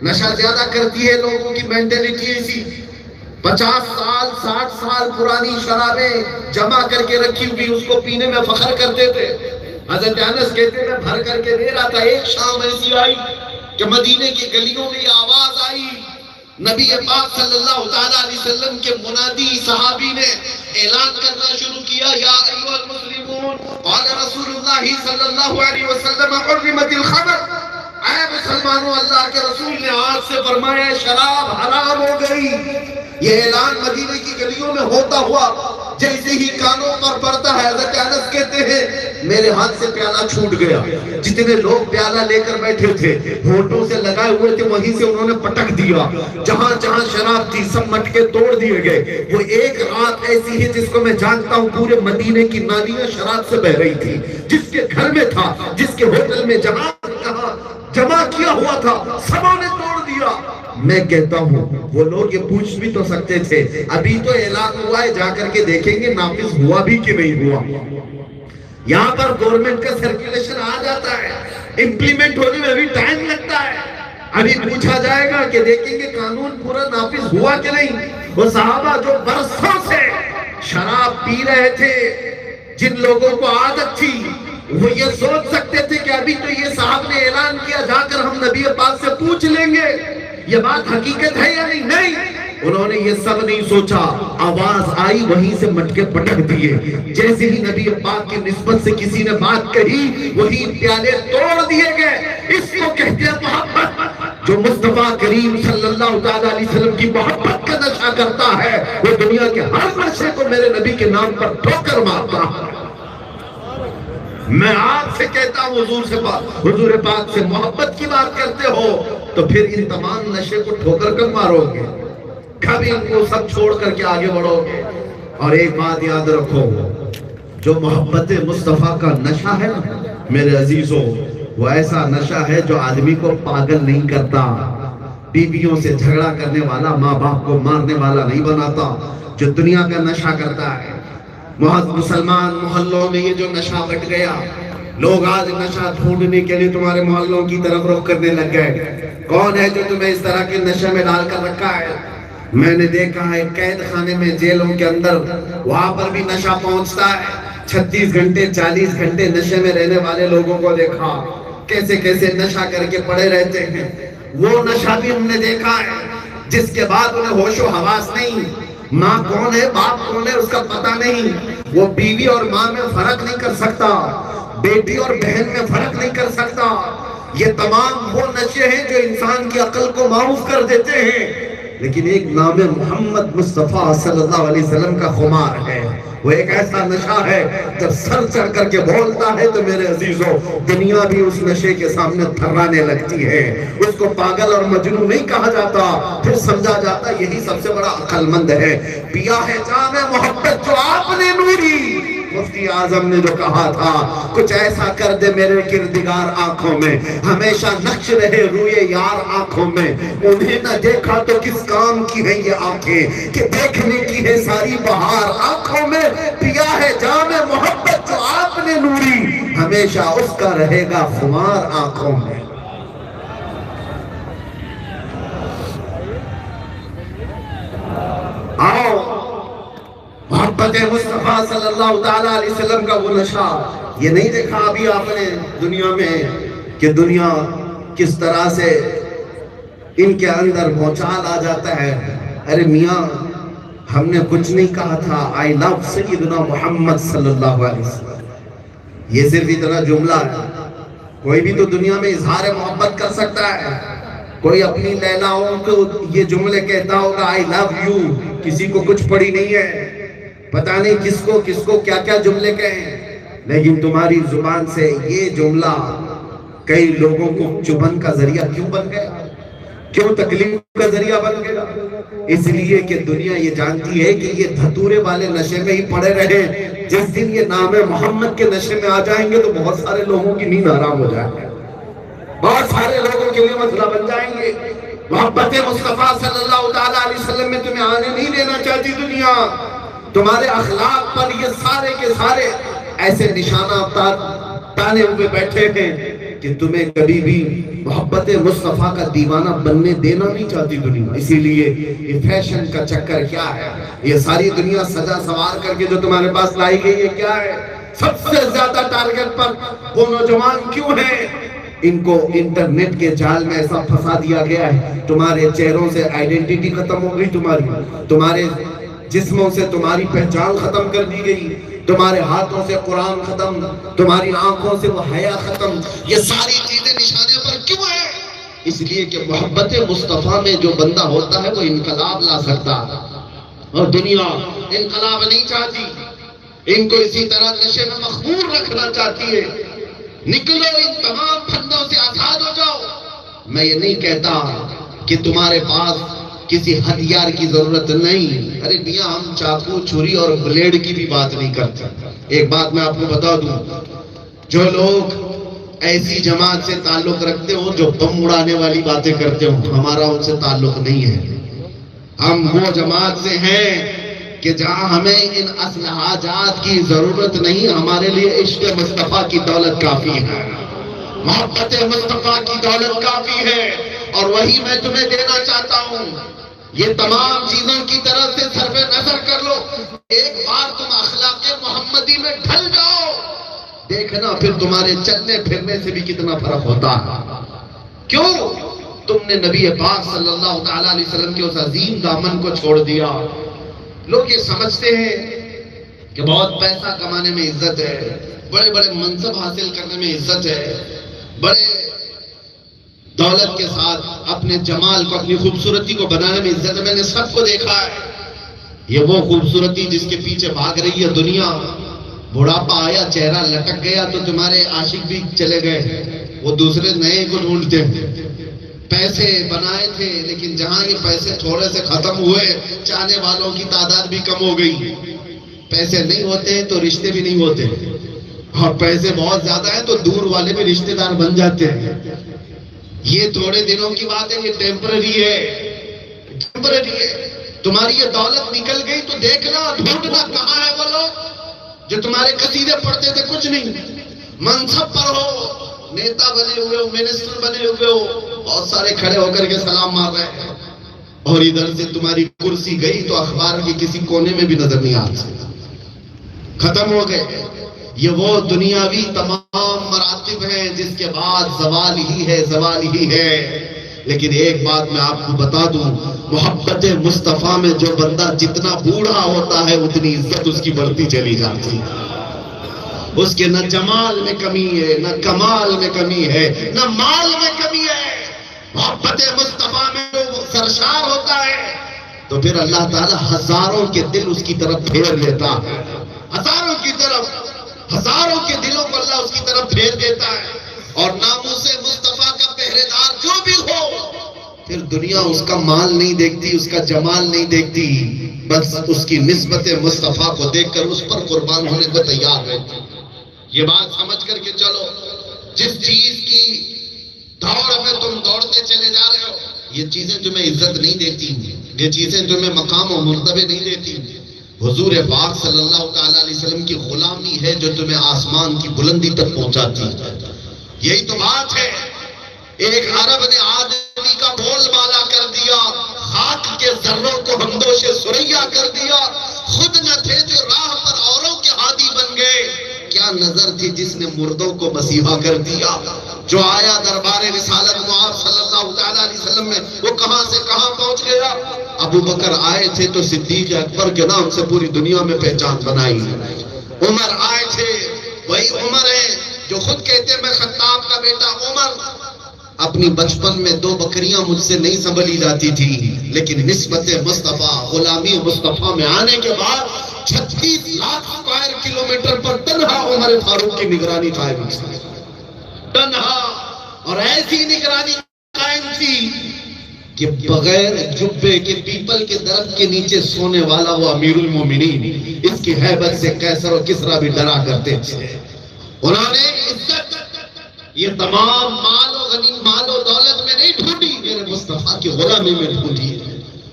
نشہ زیادہ کرتی ہے، لوگوں کی مینٹیلیٹی ایسی 50 سال 60 سال پرانی شرابیں جمع کر کے رکھی ہوئی، اس کو پینے میں فخر کرتے تھے۔ حضرت انس کہتے میں بھر کر کے دے رہا تھا۔ ایک شام ایسی آئی کہ مدینے کی گلیوں میں یہ آواز آئی، نبی پاک صلی اللہ تعالیٰ علیہ وسلم کے منادی صحابی نے اعلان کرنا شروع کیا، یا ایھا المسلمون قال رسول اللہ صلی اللہ علیہ وسلم حرمت الخمر، اے مسلمانوں اللہ کے رسول نے آج سے فرمایا شراب حرام ہو گئی۔ یہ اعلان مدینے کی گلیوں میں ہوتا ہوا جیسے ہی کانوں پر پڑتا ہے، حضرت انس کہتے ہیں میرے ہاتھ سے پیالہ چھوٹ گیا، جتنے لوگ پیالہ لے کر بیٹھے تھے ہونٹوں سے لگائے ہوئے تھے وہیں سے انہوں نے پٹک دیا، جہاں جہاں شراب تھی سب مٹکے توڑ دیے گئے۔ وہ ایک رات ایسی ہے جس کو میں جانتا ہوں پورے مدینے کی نالیاں شراب سے بہ رہی تھی، جس کے گھر میں تھا، جس کے ہوٹل میں جمع کیا ہوا تھا، سبوں نے توڑ دیا۔ میں کہتا ہوں وہ لوگ یہ پوچھ بھی تو سکتے تھے، ابھی تو اعلان ہوا ہے جا کر کے دیکھیں گے نافذ ہوا بھی کہ نہیں ہوا۔ یہاں پر گورنمنٹ کا سرکولیشن آ جاتا ہے، امپلیمنٹ ہونے میں بھی ٹائم لگتا ہے، ابھی پوچھا جائے گا کہ دیکھیں گے قانون پورا نافذ ہوا کہ نہیں۔ وہ صحابہ جو برسوں سے شراب پی رہے تھے، جن لوگوں کو عادت تھی، وہ یہ سوچ سکتے تھے کہ ابھی تو یہ صاحب نے اعلان کیا، جا کر ہم نبی پاک سے پوچھ لیں گے یہ بات حقیقت ہے یا نہیں۔ نہیں، انہوں نے یہ سب نہیں سوچا، آواز آئی وہیں سے مٹکے پٹک دیے۔ جیسے ہی نبی پاک کی نسبت سے کسی نے بات کہی، وہی پیالے توڑ دیے گئے۔ اس کو کہتے ہیں محبت۔ جو مصطفیٰ کریم صلی اللہ تعالیٰ علیہ وسلم کی محبت کا نشہ کرتا ہے، وہ دنیا کے ہر نشے کو میرے نبی کے نام پر ٹھوکر مارتا ہے۔ میں آپ سے کہتا ہوں، حضور پاک سے محبت کی بات کرتے ہو تو پھر ان تمام نشے کو ٹھوکر کر مارو گے، کبھی ان کو سب چھوڑ کر کے آگے بڑھو گے۔ اور ایک بات یاد رکھو، جو محبت مصطفیٰ کا نشہ ہے نا میرے عزیزوں، وہ ایسا نشہ ہے جو آدمی کو پاگل نہیں کرتا، بیویوں سے جھگڑا کرنے والا، ماں باپ کو مارنے والا نہیں بناتا۔ جو دنیا کا نشہ کرتا ہے، مسلمان محلوں میں یہ جو نشہ بٹ گیا، لوگ آج نشہ ڈھونڈنے کے لیے تمہارے محلوں کی طرف رخ کرنے لگ گئے۔ کون ہے جو تمہیں اس طرح کے نشے میں ڈال کر رکھا ہے؟ میں نے دیکھا ہے قید خانے میں، جیلوں کے اندر، وہاں پر بھی نشہ پہنچتا ہے۔ 36 گھنٹے 40 گھنٹے نشے میں رہنے والے لوگوں کو دیکھا، کیسے کیسے نشہ کر کے پڑے رہتے ہیں۔ وہ نشہ بھی ہم نے دیکھا ہے جس کے بعد انہیں ہوش و حواس نہیں، ماں کون ہے باپ کون ہے اس کا پتہ نہیں، وہ بیوی اور ماں میں فرق نہیں کر سکتا، بیٹی اور بہن میں فرق نہیں کر سکتا۔ یہ تمام وہ نشے ہیں جو انسان کی عقل کو معاف کر دیتے ہیں، لیکن ایک نام محمد مصطفیٰ صلی اللہ علیہ وسلم کا خمار ہے۔ وہ ایک ایسا نشہ ہے جب سر چڑھ کر کے بولتا ہے تو میرے عزیزوں دنیا بھی اس نشے کے سامنے تھرانے لگتی ہے۔ اس کو پاگل اور مجنون نہیں کہا جاتا، پھر سمجھا جاتا یہی سب سے بڑا عقل مند ہے۔ پیا ہے جام محبت جو آپ نے نوری، مفتی اعظم نے جو کہا تھا، کچھ ایسا کر دے میرے کردگار آنکھوں میں، ہمیشہ نقش رہے روئے یار آنکھوں میں، انہیں نہ دیکھا تو کس کام کی ہے یہ آنکھیں کہ دیکھنے کی ہے ساری بہار آنکھوں میں۔ پیا ہے جام محبت جو آپ نے نوری، ہمیشہ اس کا رہے گا خمار آنکھوں میں۔ آؤ محبت مصطفیٰ صلی اللہ تعالیٰ علیہ وسلم کا وہ نشہ، یہ نہیں دیکھا ابھی آپ نے دنیا میں کہ دنیا کس طرح سے ان کے اندر بھونچال آ جاتا ہے۔ ارے میاں ہم نے کچھ نہیں کہا تھا، آئی لو سیدنا محمد صلی اللہ علیہ وسلم، یہ صرف اتنا جملہ ہے۔ کوئی بھی تو دنیا میں اظہار محبت کر سکتا ہے، کوئی اپنی لیلاؤں کو یہ جملے کہتا ہوگا آئی لو یو، کسی کو کچھ پڑی نہیں ہے، پتہ نہیں کس کو کیا کیا جملے کہیں، لیکن تمہاری زبان سے یہ جملہ کئی لوگوں کو چبھن کا ذریعہ کیوں بن گیا، کیوں تکلیف کا ذریعہ بن گیا؟ اس لیے کہ دنیا یہ جانتی ہے کہ یہ دھتورے والے نشے میں ہی پڑے رہے، جس دن یہ نام محمد کے نشے میں آ جائیں گے تو بہت سارے لوگوں کی نیند حرام ہو جائے گی، بہت سارے لوگوں کے لیے مسئلہ بن جائیں گے۔ محبت مصطفیٰ صلی اللہ تعالیٰ علیہ وسلم میں تمہیں آنے نہیں دینا چاہتی دنیا، تمہارے اخلاق پر یہ سارے کے سارے ایسے نشانہ تانے ہوئے بیٹھے ہیں کہ تمہیں کبھی بھی محبت مصطفیٰ کا دیوانہ بننے دینا نہیں چاہتی دنیا۔ اسی لیے یہ فیشن کا چکر کیا ہے، یہ ساری دنیا سجا سوار کر کے جو تمہارے پاس لائی گئی ہے کیا ہے؟ سب سے زیادہ ٹارگٹ پر وہ نوجوان کیوں ہیں؟ ان کو انٹرنیٹ کے جال میں ایسا پھنسا دیا گیا ہے، تمہارے چہروں سے آئیڈینٹیٹی ختم ہو گئی، تمہارے جسموں سے تمہاری پہچان ختم کر دی گئی، تمہارے ہاتھوں سے قرآن ختم، تمہاری آنکھوں سے وہ حیا ختم۔ یہ ساری چیزیں نشانے پر کیوں ہیں؟ اس لیے کہ محبت مصطفیٰ میں جو بندہ ہوتا ہے وہ انقلاب لا سکتا ہے، اور دنیا انقلاب نہیں چاہتی، ان کو اسی طرح نشے میں مخمور رکھنا چاہتی ہے۔ نکلو ان تمام پھندوں سے آزاد ہو جاؤ۔ میں یہ نہیں کہتا کہ تمہارے پاس کسی ہتھیار کی ضرورت نہیں، ارے میاں ہم چاقو چھری اور بلیڈ کی بھی بات نہیں کرتے۔ ایک بات میں آپ کو بتا دوں، جو لوگ ایسی جماعت سے تعلق رکھتے ہوں جو بم اڑانے والی باتیں کرتے ہوں، ہمارا ان سے تعلق نہیں ہے۔ ہم وہ جماعت سے ہیں کہ جہاں ہمیں ان اسلحہ جات کی ضرورت نہیں، ہمارے لیے عشق مصطفیٰ کی دولت کافی ہے، محبت مصطفیٰ کی دولت کافی ہے۔ اور وہی میں تمہیں دینا چاہتا ہوں. یہ تمام چیزوں کی طرف سے صرف نظر کر لو. ایک بار تم اخلاق محمدی میں ڈھل جاؤ، دیکھنا پھر تمہارے چلنے پھرنے سے بھی کتنا فرق ہوتا ہے. کیوں؟ تم نے نبی پاک صلی اللہ تعالیٰ علیہ وسلم کے اس عظیم دامن کو چھوڑ دیا. لوگ یہ سمجھتے ہیں کہ بہت پیسہ کمانے میں عزت ہے، بڑے بڑے منصب حاصل کرنے میں عزت ہے، بڑے دولت کے ساتھ اپنے جمال کو، اپنی خوبصورتی کو بنانے میں عزت ہے. میں نے سب کو دیکھا ہے. یہ وہ خوبصورتی جس کے پیچھے بھاگ رہی ہے دنیا. بڑھاپا آیا، چہرہ لٹک گیا تو تمہارے عاشق بھی چلے گئے، وہ دوسرے نئے کو ڈھونڈتے ہیں. پیسے بنائے تھے لیکن جہاں یہ پیسے تھوڑے سے ختم ہوئے، چاہنے والوں کی تعداد بھی کم ہو گئی. پیسے نہیں ہوتے تو رشتے بھی نہیں ہوتے، اور پیسے بہت زیادہ ہیں تو دور والے بھی رشتے دار بن جاتے ہیں. یہ تھوڑے دنوں کی بات ہے، یہ ٹیمپرری ہے، ٹیمپرری ہے. تمہاری یہ دولت نکل گئی تو دیکھنا، ڈھونڈنا کہاں ہے وہ لوگ جو تمہارے قصیدے پڑھتے تھے. کچھ نہیں، منصب پر ہو، نیتا بنے ہوئے ہو، منسٹر بنے ہوئے ہو، بہت سارے کھڑے ہو کر کے سلام مار رہے ہیں، اور ادھر سے تمہاری کرسی گئی تو اخبار کے کسی کونے میں بھی نظر نہیں آتی. ختم ہو گئے. یہ وہ دنیاوی تمام مراتب ہیں جس کے بعد زوال ہی ہے، زوال ہی ہے. لیکن ایک بات میں آپ کو بتا دوں، محبت مصطفیٰ میں جو بندہ جتنا بوڑھا ہوتا ہے اتنی عزت اس کی بڑھتی چلی جاتی ہے. اس کے نہ جمال میں کمی ہے، نہ کمال میں کمی ہے، نہ مال میں کمی ہے. محبت مصطفیٰ میں جو سرشار ہوتا ہے تو پھر اللہ تعالیٰ ہزاروں کے دل اس کی طرف پھیر لیتا ہے. ہزاروں کی طرف، ہزاروں کے دلوں کو اللہ اس کی طرف پھیر دیتا ہے. اور ناموس مصطفیٰ کا پہرے دار جو بھی ہو، پھر دنیا اس کا مال نہیں دیکھتی، اس کا جمال نہیں دیکھتی، بس اس کی نسبت مصطفیٰ کو دیکھ کر اس پر قربان ہونے کو تیار رہتی. یہ بات سمجھ کر کے چلو، جس چیز کی دوڑ میں تم دوڑتے چلے جا رہے ہو، یہ چیزیں تمہیں عزت نہیں دیتی، یہ چیزیں تمہیں مقام و مرتبے نہیں دیتی. حضور پاک صلی اللہ تعالیٰ علیہ وسلم کی غلامی ہے جو تمہیں آسمان کی بلندی تک پہنچاتی ہے. یہی تو بات ہے. ایک عرب نے آدمی کا بول بالا کر دیا، خاک کے ذروں کو ہمدوش سریا کر دیا. خود نہ تھے جو راہ پر اوروں کے ہادی بن گئے، کیا نظر تھی جس نے مردوں کو مسیحا کر دیا. جو آیا دربار رسالت معاذ صلی اللہ تعالیٰ علیہ وسلم میں، وہ کہاں سے کہاں پہنچ گیا. ابو بکر آئے تھے تو صدیق اکبر کے نام سے پوری دنیا میں پہچان بنائی. عمر آئے تھے، وہی عمر ہے جو خود کہتے ہیں میں خطاب کا بیٹا. عمر اپنی بچپن میں 2 بکریاں مجھ سے نہیں سنبھلی جاتی تھی، لیکن نسبت مصطفیٰ، غلامی مصطفیٰ میں آنے کے بعد 36 لاکھ اسکوائر کلومیٹر پر تنہا عمر فاروق کی نگرانی قائم تھی. تنہا، اور ایسی نگرانی قائم تھی کہ بغیر جبے کے پیپل کے درخت کے نیچے سونے والا وہ امیر المومنین، اس کی ہیبت سے قیصر و کسریٰ بھی ڈرا کرتے تھے. انہوں نے عزت یہ تمام مال و دولت میں نہیں ڈھونڈی، میرے مصطفیٰ کی غلامی میں ڈھونڈی.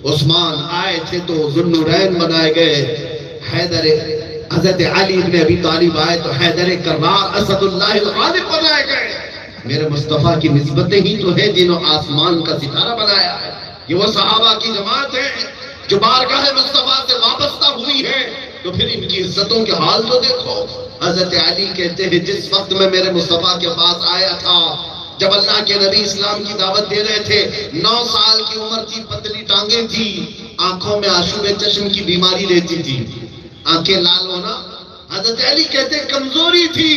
عثمان آئے تھے تو ذو النورین بنائے گئے. حضرت علی بن ابی طالب آئے تو حیدر کرار اسد اللہ الغالب بنائے گئے. میرے مصطفیٰ کی نسبتیں ہی تو ہیں جنہوں آسمان کا ستارہ بنایا ہے. یہ وہ صحابہ کی جماعت ہے جو بارگاہ مصطفیٰ سے وابستہ ہوئی ہے. تو پھر ان کی عزتوں کے حال تو دیکھو. حضرت علی کہتے ہیں جس وقت میں میرے مصطفیٰ کے پاس آیا تھا، جب اللہ کے نبی اسلام کی دعوت دے رہے تھے، 9 سال کی عمر تھی، پتلی ٹانگیں تھی، آنکھوں میں آشوب چشم کی بیماری رہتی تھی، آنکھیں لال ہونا. حضرت علی کہتے ہیں کمزوری تھی.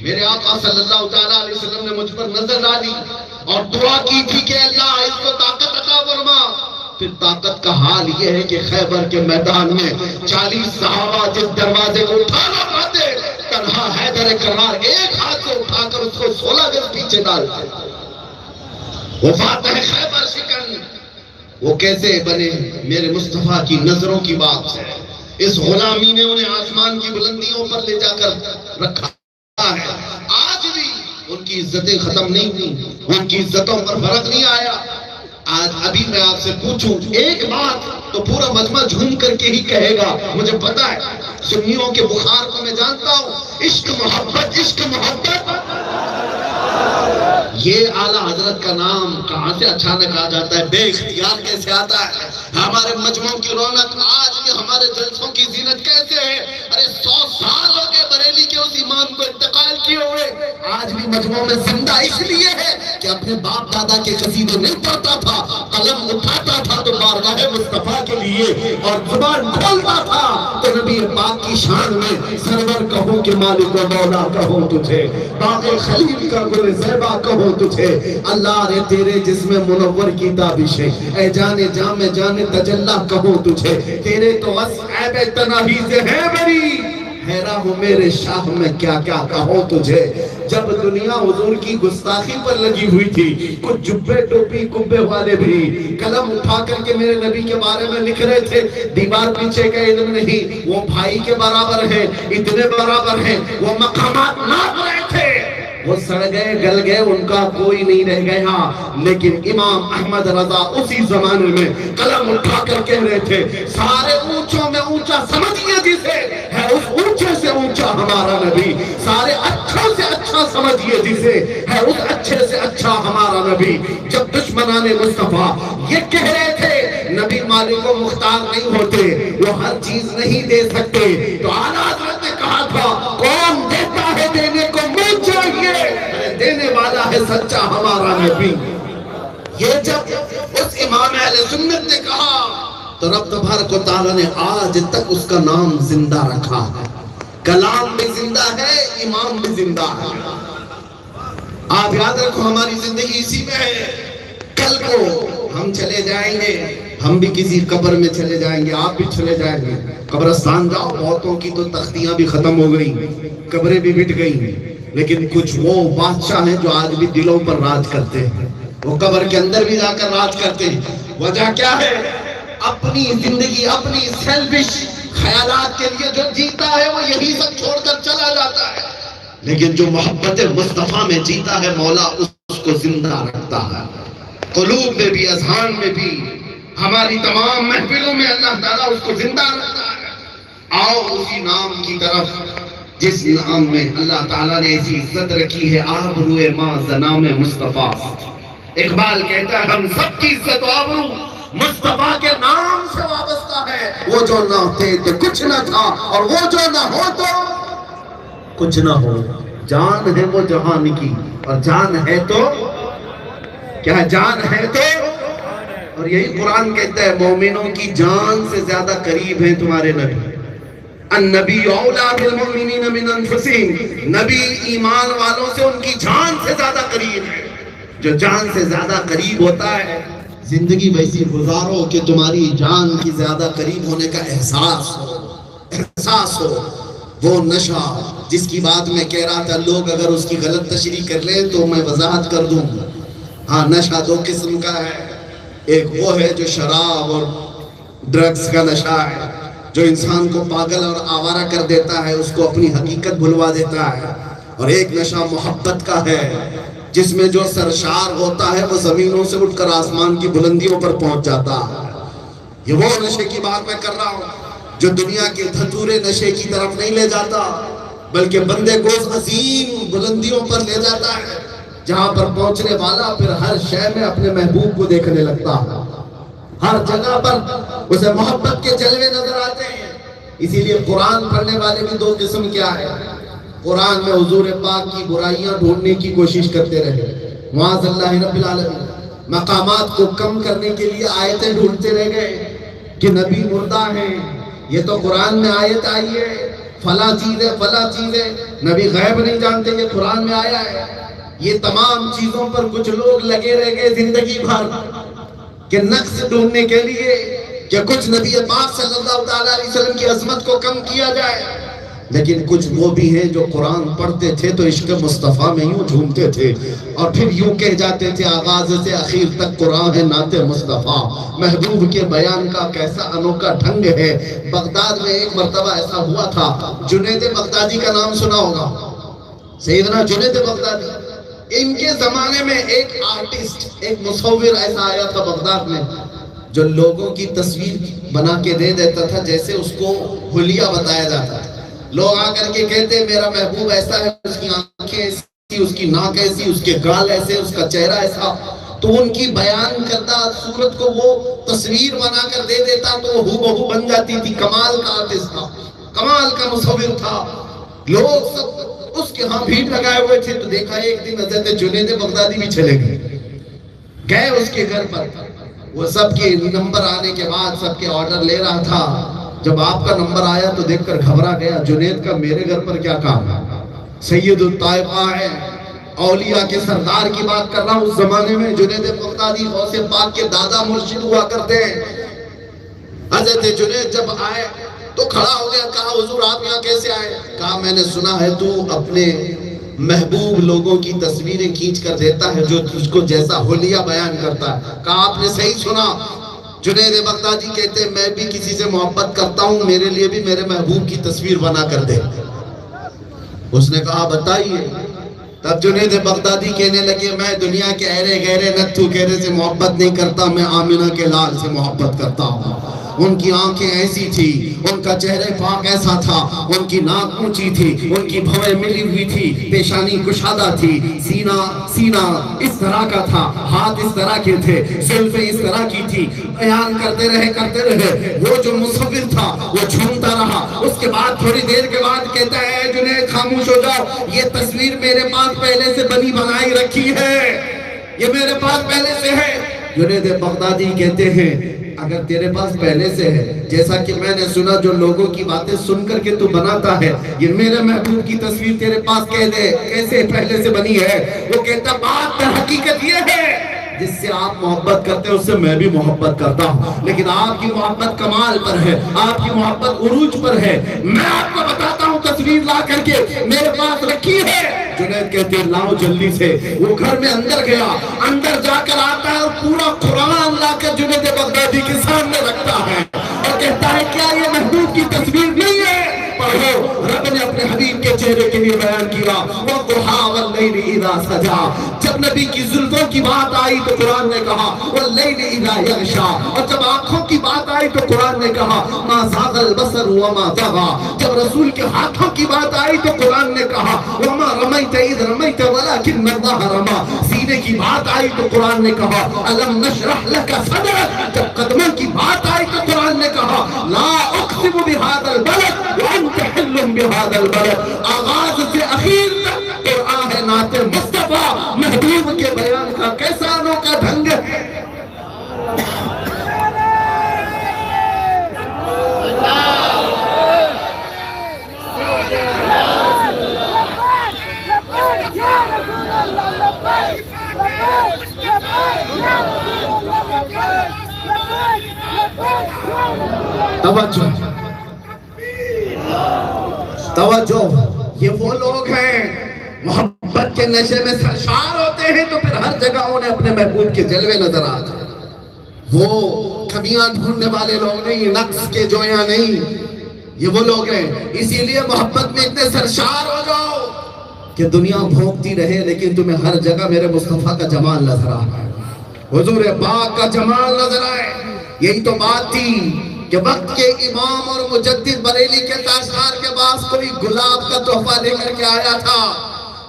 میرے آقا صلی اللہ تعالیٰ علیہ وسلم نے مجھ پر نظر ڈالی اور دعا کی تھی کہ اللہ اس کو طاقت عطا فرما. پھر طاقت کا حال یہ ہے کہ خیبر کے میدان میں 40 صحابہ جس دروازے کو اٹھا نہ پاتے، تنہا حیدر کرار ایک ہاتھ سے اٹھا کر اس کو 16 گز پیچھے ڈالتے. وہ فاتح خیبر شکن وہ کیسے بنے؟ میرے مصطفیٰ کی نظروں کی بات ہے. اس غلامی نے انہیں آسمان کی بلندیوں پر لے جا کر رکھا ہے. آج بھی ان کی عزتیں ختم نہیں ہوئی، ان کی عزتوں پر فرق نہیں آیا. آج ابھی میں آپ سے پوچھوں ایک بات تو پورا مجمع جھوم کر کے ہی کہے گا. مجھے پتا ہے سنیوں کے بخار کو میں جانتا ہوں. عشق محبت، عشق محبت. یہ اعلیٰ حضرت کا نام کہاں سے اچانک آ جاتا ہے، بے اختیار کیسے آتا ہے؟ ہمارے مجموعوں کی رونق آج بھی، ہمارے جلسوں کی زینت کیسے ہے؟ ارے 100 سال ہو گئے بریلی کے اس امام کو انتقال کیے ہوئے، آج بھی مجموعوں میں زندہ اس لیے ہے کہ اپنے باپ دادا کے قصیدے نہیں پڑھتا تھا، قلم اٹھاتا تھا تو بارگاہ مصطفیٰ کے لیے، اور زبان کھولتا تھا تو نبی پاک کی شان میں سرور کہوں کہ مالک و مولا کہوں تجھے، باغ خلیل کا گل زیبا کہوں تجھے، اللہ رے تیرے جسم منور کی تابشیں، اے جانے جام جانے تجلہ کہوں تجھے، تیرے تو بس عیب تناہی سے ہے بری، حیران ہوں میرے شاہ میں کیا کیا کہوں تجھے۔ جب دنیا حضور کی گستاخی پر لگی ہوئی تھی، کچھ جبے ٹوپی کبے والے بھی قلم اٹھا کر کے میرے نبی کے بارے میں لکھ رہے تھے، دیوار پیچھے کا علم نہیں، وہ بھائی کے برابر ہیں، اتنے برابر ہیں، وہ مقامات ناپ رہے تھے، وہ سڑ گئے گل گئے، ان کا کوئی نہیں رہ گیا، لیکن امام احمد رضا اسی زمانے میں قلم اٹھا کر کہہ رہے تھے، سارے اونچوں میں اونچا سمجھئے جسے، ہے اس اونچے سے اونچا ہمارا نبی، سارے اچھوں سے اچھا سمجھئے جسے، ہے اس اچھے سے اچھا ہمارا نبی۔ جب دشمنان مصطفیٰ یہ کہہ رہے تھے نبی مالک و مختار نہیں ہوتے، وہ ہر چیز نہیں دے سکتے، تو اعلیٰ حضرت نے کہا تھا کون دیتا ہے دینے کو منہ چاہیے، دینے والا ہے سچا ہمارا نبی۔ یہ جب اس امام اہل سنت نے کہا تو رب تبارک و تعالیٰ نے آج تک اس کا نام زندہ رکھا ہے، کلام بھی زندہ ہے، امام بھی زندہ ہے۔ آپ یاد رکھو ہماری زندگی اسی میں ہے، کل کو ہم چلے جائیں گے، ہم بھی کسی قبر میں چلے جائیں گے، آپ بھی چلے جائیں گے، قبرستان جاؤ، بہتوں کی تو تختیاں بھی ختم ہو گئی، قبریں بھی مٹ گئی، لیکن کچھ وہ بادشاہ ہیں جو آج بھی دلوں پر راج کرتے ہیں، وہ قبر کے اندر بھی جا کر راج کرتے ہیں۔ وجہ کیا ہے؟ اپنی زندگی اپنی سیلفش خیالات کے لیے جو جیتا ہے وہ یہی سب چھوڑ کر چلا جاتا ہے، لیکن جو محبت مصطفیٰ میں جیتا ہے مولا اس کو زندہ رکھتا ہے، قلوب میں بھی اذہان میں بھی، ہماری تمام محفلوں میں اللہ تعالیٰ اس کو زندہ رکھتا ہے۔ آؤ اسی نام کی طرف جس نام میں اللہ تعالیٰ نے ایسی عزت رکھی ہے، آبروئے ماں زنام مصطفیٰ۔ اقبال کہتا ہے ہم سب کی عزت و آبرو مصطفیٰ کے نام سے وابستہ ہے، وہ جو نہ تھے تو کچھ نہ تھا، اور وہ جو نہ ہو تو کچھ نہ ہو، جان ہے وہ جہان کی، اور جان ہے تو کیا جان ہے تو، اور یہی قرآن کہتا ہے مومنوں کی جان سے زیادہ قریب ہیں تمہارے نبی، النبی اولا بالمؤمنین من انفسہم، نبی ایمان والوں سے ان کی جان سے زیادہ قریب ہے۔ جو جان سے زیادہ قریب ہوتا ہے زندگی ویسی گزارو کہ تمہاری جان کی زیادہ قریب ہونے کا احساس ہو۔ وہ نشہ جس کی بات میں کہہ رہا تھا، لوگ اگر اس کی غلط تشریح کر لیں تو میں وضاحت کر دوں۔ ہاں، نشہ دو قسم کا ہے، ایک وہ ہے جو شراب اور ڈرگز کا نشہ ہے، جو انسان کو پاگل اور آوارہ کر دیتا ہے، اس کو اپنی حقیقت بھلوا دیتا ہے، اور ایک نشہ محبت کا ہے جس میں جو سرشار ہوتا ہے وہ زمینوں سے اٹھ کر آسمان کی بلندیوں پر پہنچ جاتا ہے۔ یہ وہ نشے کی بات میں کر رہا ہوں جو دنیا کے دھتورے نشے کی طرف نہیں لے جاتا، بلکہ بندے کو عظیم بلندیوں پر لے جاتا ہے، جہاں پر پہنچنے والا پھر ہر شے میں اپنے محبوب کو دیکھنے لگتا ہے، ہر جگہ پر اسے محبت کے جلوے نظر آتے ہیں۔ اسی لیے قرآن پڑھنے والے بھی دو قسم کیا ہے، قرآن میں حضور پاک کی برائیاں ڈھونڈنے کی کوشش کرتے رہے، معاذ اللہ رب العالمین، مقامات کو کم کرنے کے لیے آیتیں ڈھونڈتے رہ گئے کہ نبی مردہ ہیں، یہ تو قرآن میں آیت آئی ہے، فلاں چیز ہے فلاں چیز ہے، نبی غیب نہیں جانتے، یہ قرآن میں آیا ہے۔ یہ تمام چیزوں پر کچھ لوگ لگے رہ گئے زندگی بھر کہ نقص ڈھونڈنے کے لیے کہ کچھ نبی پاک صلی اللہ علیہ وسلم کی عظمت کو کم کیا جائے، لیکن کچھ وہ بھی ہیں جو قرآن پڑھتے تھے تو عشق مصطفیٰ میں یوں جھومتے تھے، اور پھر یوں کہہ جاتے تھے آغاز سے آخر تک قرآن ہے نعت مصطفیٰ، محبوب کے بیان کا کیسا انوکھا ڈھنگ ہے۔ بغداد میں ایک مرتبہ ایسا ہوا تھا، جنید بغدادی کا نام سنا ہوگا، سیدنا جنید بغدادی، ان کے زمانے میں ایک آرٹسٹ، ایک مصور ایسا آیا تھا بغداد میں جو لوگوں کی تصویر بنا کے دے دیتا تھا جیسے اس کو حلیہ بتایا جاتا تھا۔ لوگ آ کر کے کہتے میرا محبوب ایسا ہے، اس کی آنکھیں اس کی ناک ایسی، اس کے گال ایسے، اس کا چہرہ ایسا، تو ان کی بیان کردہ صورت کو وہ تصویر بنا کر دے دیتا تو وہ ہو بہو بن جاتی تھی۔ کمال کا آرٹسٹ تھا، کمال کا مصور تھا، لوگ سب اس کے ہاں بھیڑ لگائے ہوئے تھے۔ تو دیکھا ایک دن حضرت جنید بغدادی بھی چلے گئے اس کے گھر پر، وہ سب کے نمبر آنے کے بعد سب کے آرڈر لے رہا تھا۔ جب آپ کا نمبر آیا تو دیکھ کر گھبرا گیا، جنید کا میرے گھر پر کیا کام ہے؟ سید الطائفہ ہے، اولیاء کے سردار کی بات کر رہا ہوں۔ اس زمانے میں جنید بغدادی غوث پاک کے دادا مرشد ہوا کرتے ہیں۔ حضرت جنید جب آئے تو کھڑا ہو گیا، کہا حضور آپ یہاں کیسے آئے؟ کہا میں نے سنا ہے تو اپنے محبوب لوگوں کی تصویریں کھینچ کر دیتا ہے جو تجھ کو جیسا حلیہ بیان کرتا ہے۔ کہا آپ نے صحیح سنا۔ جنید بغدادی کہتے ہیں میں بھی کسی سے محبت کرتا ہوں، میرے لیے بھی میرے محبوب کی تصویر بنا کر دے۔ اس نے کہا بتائیے۔ تب جنید بغدادی کہنے لگے میں دنیا کے ایرے گہرے نتھو گہرے سے محبت نہیں کرتا، میں آمنہ کے لال سے محبت کرتا ہوں۔ ان کی آنکھیں ایسی تھی، ان کا چہرہ پاک ایسا تھا، ان کی ناک اونچی تھی، ان کی بھویں ملی ہوئی تھی، پیشانی کشادہ تھی، سینہ اس طرح کا تھا، ہاتھ اس طرح کے تھے، زلفیں اس طرح کی تھی۔ بیان کرتے رہے، وہ جو مصور تھا وہ جھومتا رہا۔ اس کے بعد تھوڑی دیر کے بعد کہتا ہے جنید خاموش ہو جاؤ، یہ تصویر میرے پاس پہلے سے بنائی رکھی ہے، یہ میرے پاس پہلے سے ہے۔ جنید بغدادی کہتے ہیں اگر تیرے پاس پہلے سے ہے، جیسا کہ میں نے سنا جو لوگوں کی باتیں سن کر کے تو بناتا ہے، یہ میرے محبوب کی تصویر تیرے پاس کیسے پہلے سے بنی ہے؟ وہ کہتا بات در حقیقت یہ ہے جس سے آپ محبت کرتے ہیں اس سے میں بھی محبت کرتا ہوں، لیکن آپ کی محبت کمال پر ہے، آپ کی محبت عروج پر ہے۔ میں آپ کو بتاتا ہوں تصویر لا کر کے میرے پاس رکھی ہے۔ جنید کہتے ہیں لاؤ جلدی سے۔ وہ گھر میں اندر گیا، اندر جا کر آتا ہے اور پورا قرآن لا کر جنید بغدادی کے سامنے رکھتا ہے اور کہتا ہے کیا یہ محبوب کی تصویر نہیں ہے؟ پڑھو، رب نے اپنے حبیب کے چہرے کے لیے بیان کیا وَالضُّحَىٰ وَاللَّيْلِ إِذَا سَجَىٰ۔ جب نبی کی زلفوں کی بات آئی تو قرآن نے کہا وَاللَّيْلِ إِذَا يَغْشَىٰ، اور جب آنکھوں کی بات آئی تو قرآن نے کہا مَا زَاغَ الْبَصَرُ وَمَا طَغَىٰ، جب رسول کے ہاتھوں کی بات آئی تو قرآن نے کہا وَمَا رَمَيْتَ إِذْ رَمَيْتَ وَلَٰكِنَّ اللَّهَ رَمَىٰ، سینے کی بات آئی تو قرآن نے کہا أَلَمْ نَشْرَحْ لَكَ صَدْرَكَ، جب قدموں کی بات آئی تو قرآن نے کہا لَا أُقْسِمُ بِهَٰذَا الْبَلَدِ وَأَنْتَ حِلٌّ بِهَٰذَا الْبَلَدِ۔ آغاز سے اخیر تک قرآن ہے نعت مصطفیٰ، محبوب کے بیان کا کیسا انوکھا ڈھنگ ہے۔ توجہ، یہ وہ لوگ ہیں محبت کے نشے میں سرشار ہوتے ہیں تو پھر ہر جگہ انہیں اپنے محبوب کے جلوے نظر آتے ہیں۔ وہ کمیاں ڈھونڈنے والے لوگ نہیں، نقص کے جویاں نہیں، یہ وہ لوگ ہیں۔ اسی لیے محبت میں اتنے سرشار ہو جاؤ کہ دنیا بھونکتی رہے لیکن تمہیں ہر جگہ میرے مصطفیٰ کا جمال نظر آئے، حضور پاک کا جمال نظر آئے۔ یہی تو بات تھی کہ وقت کے امام اور مجدد بریلی کے تاشار کے پاس کوئی گلاب کا تحفہ لے کر کے آیا تھا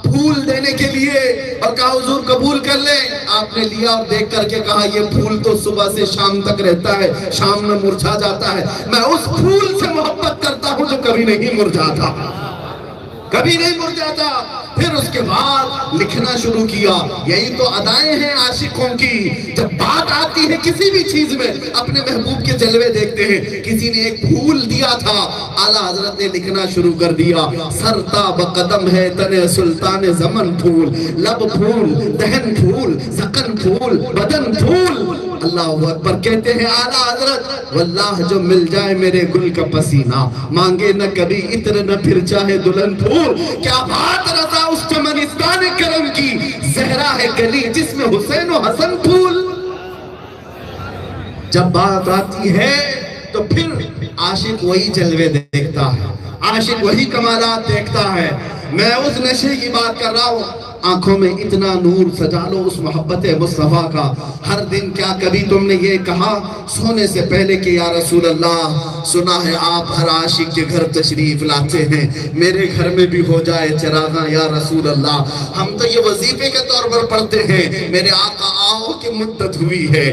پھول دینے کے لیے اور کہا حضور قبول کر لیں۔ آپ نے لیا اور دیکھ کر کے کہا یہ پھول تو صبح سے شام تک رہتا ہے، شام میں مرجھا جاتا ہے، میں اس پھول سے محبت کرتا ہوں جو کبھی نہیں مرجھاتا، کبھی نہیں مرجھاتا۔ پھر اس کے بعد لکھنا شروع کیا۔ یہی تو ادائیں ہیں عاشقوں کی، جب بات آتی ہے کسی بھی چیز میں اپنے محبوب کے جلوے دیکھتے ہیں۔ کسی نے ایک پھول دیا تھا، اعلیٰ حضرت نے لکھنا شروع کر دیا سرتاب قدم ہے تن سلطان زمن پھول، لب پھول، دہن پھول، زکن پھول، بدن پھول۔ اللہ اکبر کہتے ہیں اعلیٰ حضرت واللہ جو مل جائے میرے گل کا پسینہ، مانگے نہ کبھی عطر نہ پھر چاہے دلہن پھول۔ کیا بات رضا اس چمنستان کرم کی، زہرا ہے گلی جس میں حسین و حسن پھول۔ جب بات آتی ہے تو پھر عاشق وہی جلوے دیکھتا ہے، عاشق وہی کمالات دیکھتا ہے۔ میں اس نشے کی بات کر رہا ہوں، آنکھوں میں اتنا نور سجا لو اس محبت مصطفیٰ کا۔ ہر دن کیا کبھی تم نے یہ کہا سونے سے پہلے کہ یا رسول اللہ سنا ہے آپ ہر عاشق کے گھر تشریف لاتے ہیں، میرے گھر میں بھی ہو جائے چراغاں یا رسول اللہ۔ ہم تو یہ وظیفے کے طور پر پڑھتے ہیں، میرے آقا آؤ کی مدت ہوئی ہے،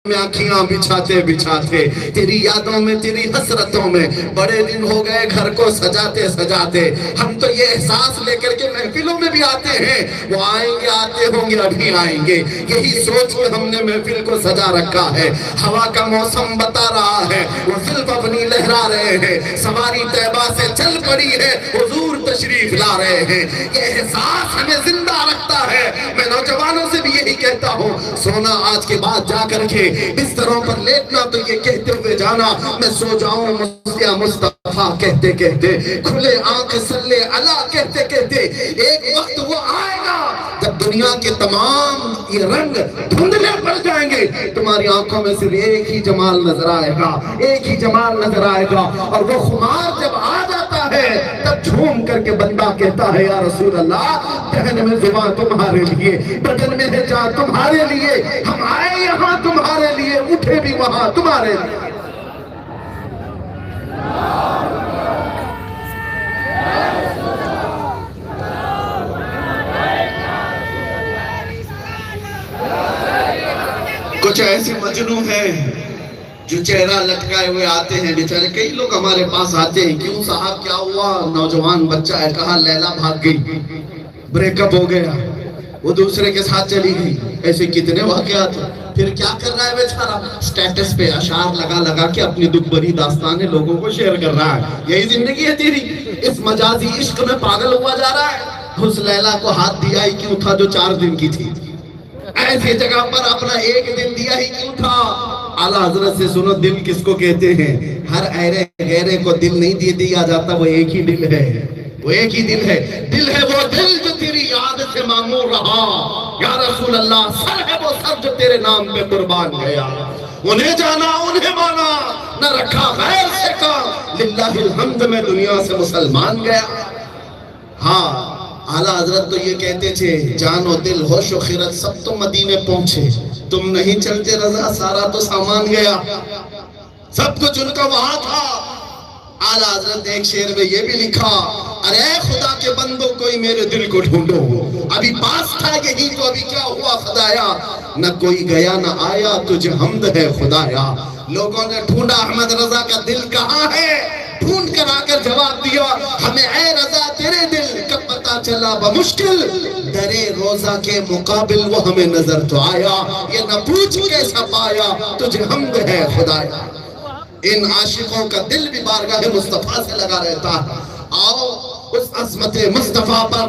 میں آنکھیاں بچھاتے بچھاتے تیری یادوں میں تیری حسرتوں میں بڑے دن ہو گئے گھر کو سجاتے سجاتے۔ ہم تو یہ احساس لے کر کے محفلوں میں بھی آتے ہیں، وہ آئیں گے آتے ہوں گے ابھی آئیں گے، یہی سوچ کے ہم نے محفل کو سجا رکھا ہے۔ ہوا کا موسم بتا رہا ہے، وہ زلف اپنی لہرا رہے ہیں، سواری طیبہ سے چل پڑی ہے، حضور تشریف لا رہے ہیں۔ یہ احساس ہمیں زندہ رکھتا ہے۔ میں نوجوانوں سے بھی یہی کہتا ہوں، سونا آج کے بعد جا کر کے بستروں پر لیٹنا تو یہ کہتے ہوئے جانا میں سو جاؤں یا مصطفیٰ کہتے کہتے، کھلے آنکھ صلی اللہ کہتے کہتے۔ ایک وقت وہ آئے گا جب دنیا کے تمام یہ رنگ دھندلے پڑ جائیں گے، تمہاری آنکھوں میں صرف ایک ہی جمال نظر آئے گا، ایک ہی جمال نظر آئے گا۔ اور وہ خمار جب آ جاتا ہے تب جھوم کر کے بندہ کہتا ہے یا رسول اللہ دہن میں زبان تمہارے لیے، بدن میں ہے جان تمہارے لیے، ہم آئے یہاں تمہارے لیے، اٹھے بھی وہاں تمہارے لیے۔ کچھ ایسے مجنوں ہیں جو چہرہ لٹکائے ہوئے آتے ہیں، بیچارے کئی لوگ ہمارے پاس آتے ہیں، کیوں صاحب کیا ہوا؟ نوجوان بچہ ہے، کہا لیلا بھاگ گئی، بریک اپ ہو گیا، وہ دوسرے کے ساتھ چلی گئی۔ ایسے کتنے واقعات ہیں۔ پھر کیا کر رہا ہے بیچارہ؟ سٹیٹس پہ اشعار لگا لگا کے اپنی دکھ بھری داستانیں لوگوں کو شیئر کر رہا ہے۔ یہی زندگی ہے تیری؟ اس مجازی عشق میں پاگل ہوا جا رہا ہے۔ اس لیلا کو ہاتھ دیا ہی کیوں تھا جو 4 دن کی تھی؟ ایسی جگہ پر اپنا 1 دن دیا ہی کیوں تھا؟ اعلیٰ حضرت سے سنو، دل کس کو کہتے ہیں؟ ہر ایرے غیرے کو دل نہیں دیا جاتا، وہ ایک ہی دل ہے، وہ ایک ہی دل ہے۔ دل ہے وہ دل جو تیری یاد سے معمور رہا یا رسول اللہ، سر ہے وہ سر جو تیرے نام پہ قربان گیا۔ انہیں جانا انہیں مانا، نہ رکھا غیر سے کام، للہ الحمد میں دنیا سے مسلمان گیا۔ ہاں اعلیٰ حضرت تو یہ کہتے تھے، جان و دل ہوش و خیرت سب تو مدینے پہنچے، تم نہیں چلتے رضا سارا تو سامان گیا۔ سب کچھ ان کا وہاں تھا۔ اعلیٰ حضرت نے ایک شعر میں یہ بھی لکھا، ارے خدا کے بندوں کوئی میرے دل کو ڈھونڈو، ابھی پاس تھا یہی تو ابھی کیا ہوا خدایا، نہ کوئی گیا نہ آیا تجھے حمد ہے خدایا۔ لوگوں نے ڈھونڈا احمد رضا کا دل کہاں ہے، ڈھونڈ کر آ کر جواب دیا ہمیں اے رضا تیرے دل کب پتا چلا بمشکل، درے روزہ کے مقابل وہ ہمیں نظر تو آیا، یہ نہ پوچھ کیسا پایا تجھے حمد ہے خدایا۔ ان عاشقوں کا دل بھی بارگاہ مصطفیٰ سے لگا رہتا ہے۔ آؤ اس عظمت مصطفیٰ پر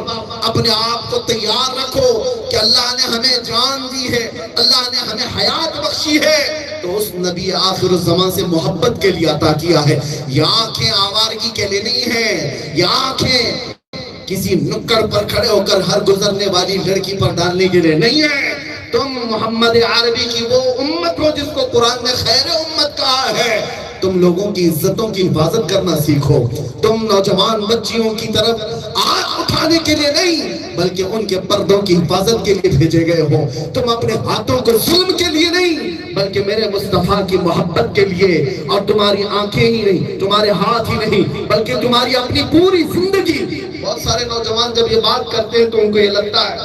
اپنے آپ کو تیار رکھو کہ اللہ نے ہمیں جان دی ہے، اللہ نے ہمیں حیات بخشی ہے تو اس نبی آخر الزمان سے محبت کے لیے عطا کیا ہے۔ یہ آنکھیں آوارگی کے لیے نہیں ہیں، یہ آنکھیں کسی نکڑ پر کھڑے ہو کر ہر گزرنے والی لڑکی پر ڈالنے کے لیے نہیں ہے۔ تم محمد عربی کی وہ امت ہو جس کو قرآن نے خیر امت کہا ہے۔ تم لوگوں کی عزتوں کی حفاظت کرنا سیکھو۔ تم نوجوان بچیوں کی طرف آنکھ اٹھانے کے لیے نہیں بلکہ ان کے پردوں کی حفاظت کے لیے بھیجے گئے ہو۔ تم اپنے ہاتھوں کو ظلم کے لیے نہیں بلکہ میرے مصطفیٰ کی محبت کے لیے، اور تمہاری آنکھیں ہی نہیں، تمہارے ہاتھ ہی نہیں بلکہ تمہاری اپنی پوری زندگی۔ بہت سارے نوجوان جب یہ بات کرتے ہیں تو ان کو یہ لگتا ہے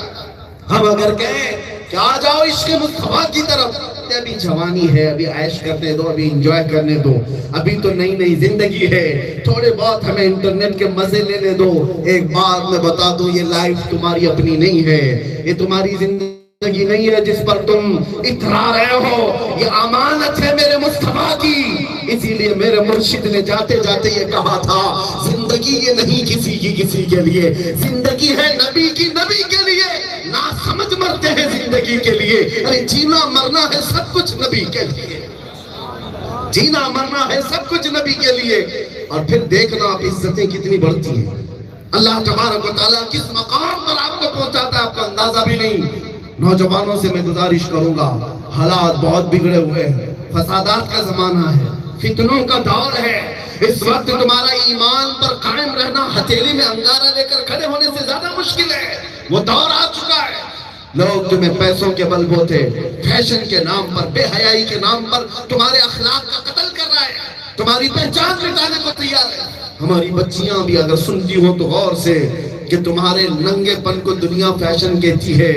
ہم اگر کہیں کہ آ جاؤ عشق مصطفیٰ کی طرف، ابھی جوانی ہے، ابھی عیش کرنے دو، ابھی انجوائے کرنے دو، ابھی تو نئی نئی زندگی ہے، تھوڑے بہت ہمیں انٹرنیٹ کے مزے لینے دو۔ ایک بات میں بتا دوں، یہ لائف تمہاری اپنی نہیں ہے، یہ تمہاری زندگی نہیں ہے جس پر تم اترا رہے ہو، یہ امانت ہے میرے مصطفیٰ کی۔ اسی لیے میرے مرشد نے جاتے جاتے یہ کہا تھا، زندگی یہ نہیں کسی کے لیے، زندگی ہے نبی کی نبی کے لیے، نہ سمجھ مرتے ہیں زندگی کے لیے، ارے جینا مرنا ہے سب کچھ نبی کے لیے، جینا مرنا ہے سب کچھ نبی کے لیے۔ اور پھر دیکھنا آپ عزتیں کتنی بڑھتی ہیں، اللہ تبارک و تعالیٰ کس مقام پر آپ کو پہنچاتا ہے آپ کا اندازہ بھی نہیں۔ نوجوانوں سے میں گزارش کروں گا، حالات بہت بگڑے ہوئے ہیں، فسادات کا زمانہ ہے، فتنوں کا دور ہے، اس وقت تمہارا ایمان پر قائم رہنا ہتھیلی میں انگارہ لے کر کھڑے ہونے سے زیادہ مشکل ہے۔ وہ دور آ چکا ہے، لوگ تمہیں پیسوں کے بل بوتے، فیشن کے نام پر، بے حیائی کے نام پر تمہارے اخلاق کا قتل کر رہا ہے، تمہاری پہچان مٹانے کو تیار ہے۔ ہماری بچیاں بھی اگر سنتی ہوں تو غور سے کہ تمہارے ننگے پن کو دنیا فیشن کہتی ہے،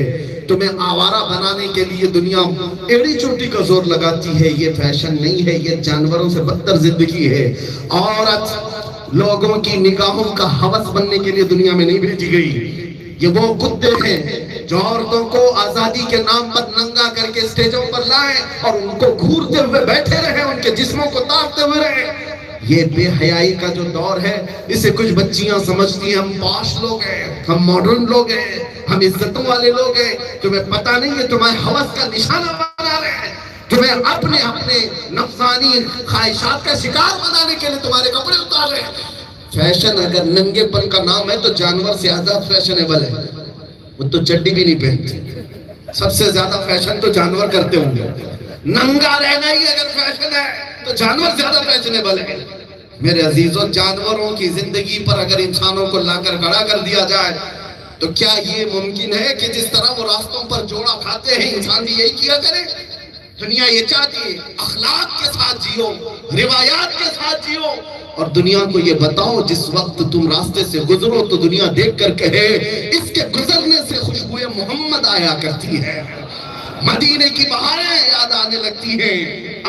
تمہیں آوارہ بنانے کے لیے دنیا ایڑی چوٹی کا زور لگاتی ہے۔ یہ فیشن نہیں ہے، یہ جانوروں سے بدتر زندگی ہے۔ عورت لوگوں کی نگاہوں کا ہوس بننے کے لیے دنیا میں نہیں بھیجی گئی۔ یہ وہ کتے ہیں جو عورتوں کو آزادی کے نام پر ننگا کر کے اسٹیجوں پر لائیں اور ان کو گھورتے ہوئے بیٹھے رہے، ان کے جسموں کو تاپتے ہوئے رہے۔ یہ بے حیائی کا جو دور ہے، اسے کچھ بچیاں سمجھتی ہیں ہم پاش لوگ ہیں، ہم ماڈرن لوگ ہیں، ہم عزتوں والے لوگ ہیں۔ تمہیں پتہ نہیں ہے تمہیں ہوس کا نشانہ بنا رہے ہیں، تمہیں اپنے نفسانی خواہشات کا شکار بنانے کے لیے تمہارے کپڑے اتار رہے ہیں۔ فیشن اگر ننگے پن کا نام ہے تو جانور سے زیادہ فیشنیبل ہے، وہ تو چڈی بھی نہیں پہنتے۔ سب سے زیادہ فیشن تو جانور کرتے ہوں گے۔ ننگا رہنا ہی اگر فیشن ہے تو جانور زیادہ فیشنیبل ہے۔ میرے عزیزوں، جانوروں کی زندگی پر اگر انسانوں کو لا کر کھڑا کر دیا جائے تو کیا یہ ممکن ہے کہ جس طرح وہ راستوں پر جوڑا کھاتے ہیں انسان بھی یہی کیا کرے؟ دنیا یہ چاہتی ہے اخلاق کے ساتھ جیو، روایات کے ساتھ جیو، اور دنیا کو یہ بتاؤ جس وقت تم راستے سے گزرو تو دنیا دیکھ کر کہے اس کے گزرنے سے خوشبوئے محمد آیا کرتی ہے، مدینے کی بہاریں یاد آنے لگتی ہیں۔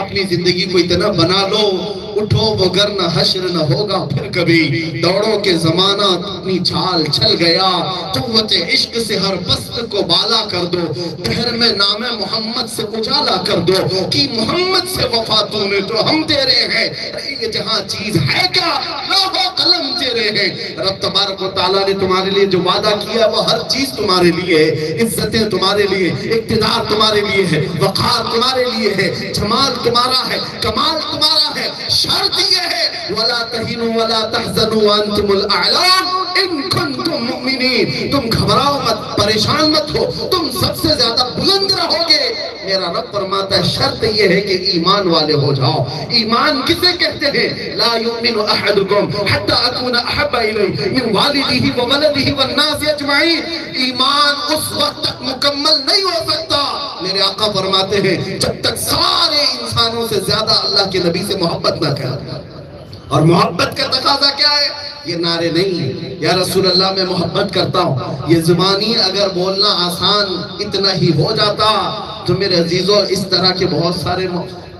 اپنی زندگی کو اتنا بنا لو، اٹھو وگرنہ حشر نہ ہوگا پھر کبھی، دوڑوں کے زمانہ اپنی چھال چھل گیا، قوت عشق سے ہر پست کو بالا کر دو، دہر میں نام محمد سے اجالا کر دو، کہ محمد سے وفا تو نے تو ہم تیرے ہیں، یہ جہاں چیز ہے کیا لوح و قلم تیرے ہیں۔ رب تبارک و تعالیٰ نے تمہارے لیے جو وعدہ کیا وہ ہر چیز تمہارے لیے ہے، عزتیں تمہارے لیے، اقتدار تمہارے لیے ہے، وقار تمہارے لیے ہے، جمال تمہارا ہے، کمال تمہارا ہے۔ شرط یہ ہے وَلَا تَهِنُوا وَلَا تَحْزَنُوا وَأَنْتُمُ الْأَعْلَوْنَ إِن كُنتُم مُؤْمِنِينَ۔ تم گھبراؤ مت، پریشان مت ہو، تم سب سے زیادہ بلند رہو گے۔ میرا رب فرماتا ہے شرط یہ ہے کہ ایمان والے ہو جاؤ۔ ایمان کسے کہتے ہیں؟ لا يؤمن احدكم حتى اكون احب اليه من والده وولده والناس اجمعين۔ ایمان اس وقت تک مکمل نہیں ہو سکتا، میرے آقا فرماتے ہیں جب تک سارے انسانوں سے زیادہ اللہ کے نبی سے محبت نہ کرے۔ اور محبت کا تقاضا کیا ہے؟ یہ نعرے نہیں یا رسول اللہ میں محبت کرتا ہوں، یہ زبانی اگر بولنا آسان اتنا ہی ہو جاتا تو میرے عزیزوں اس طرح کے بہت سارے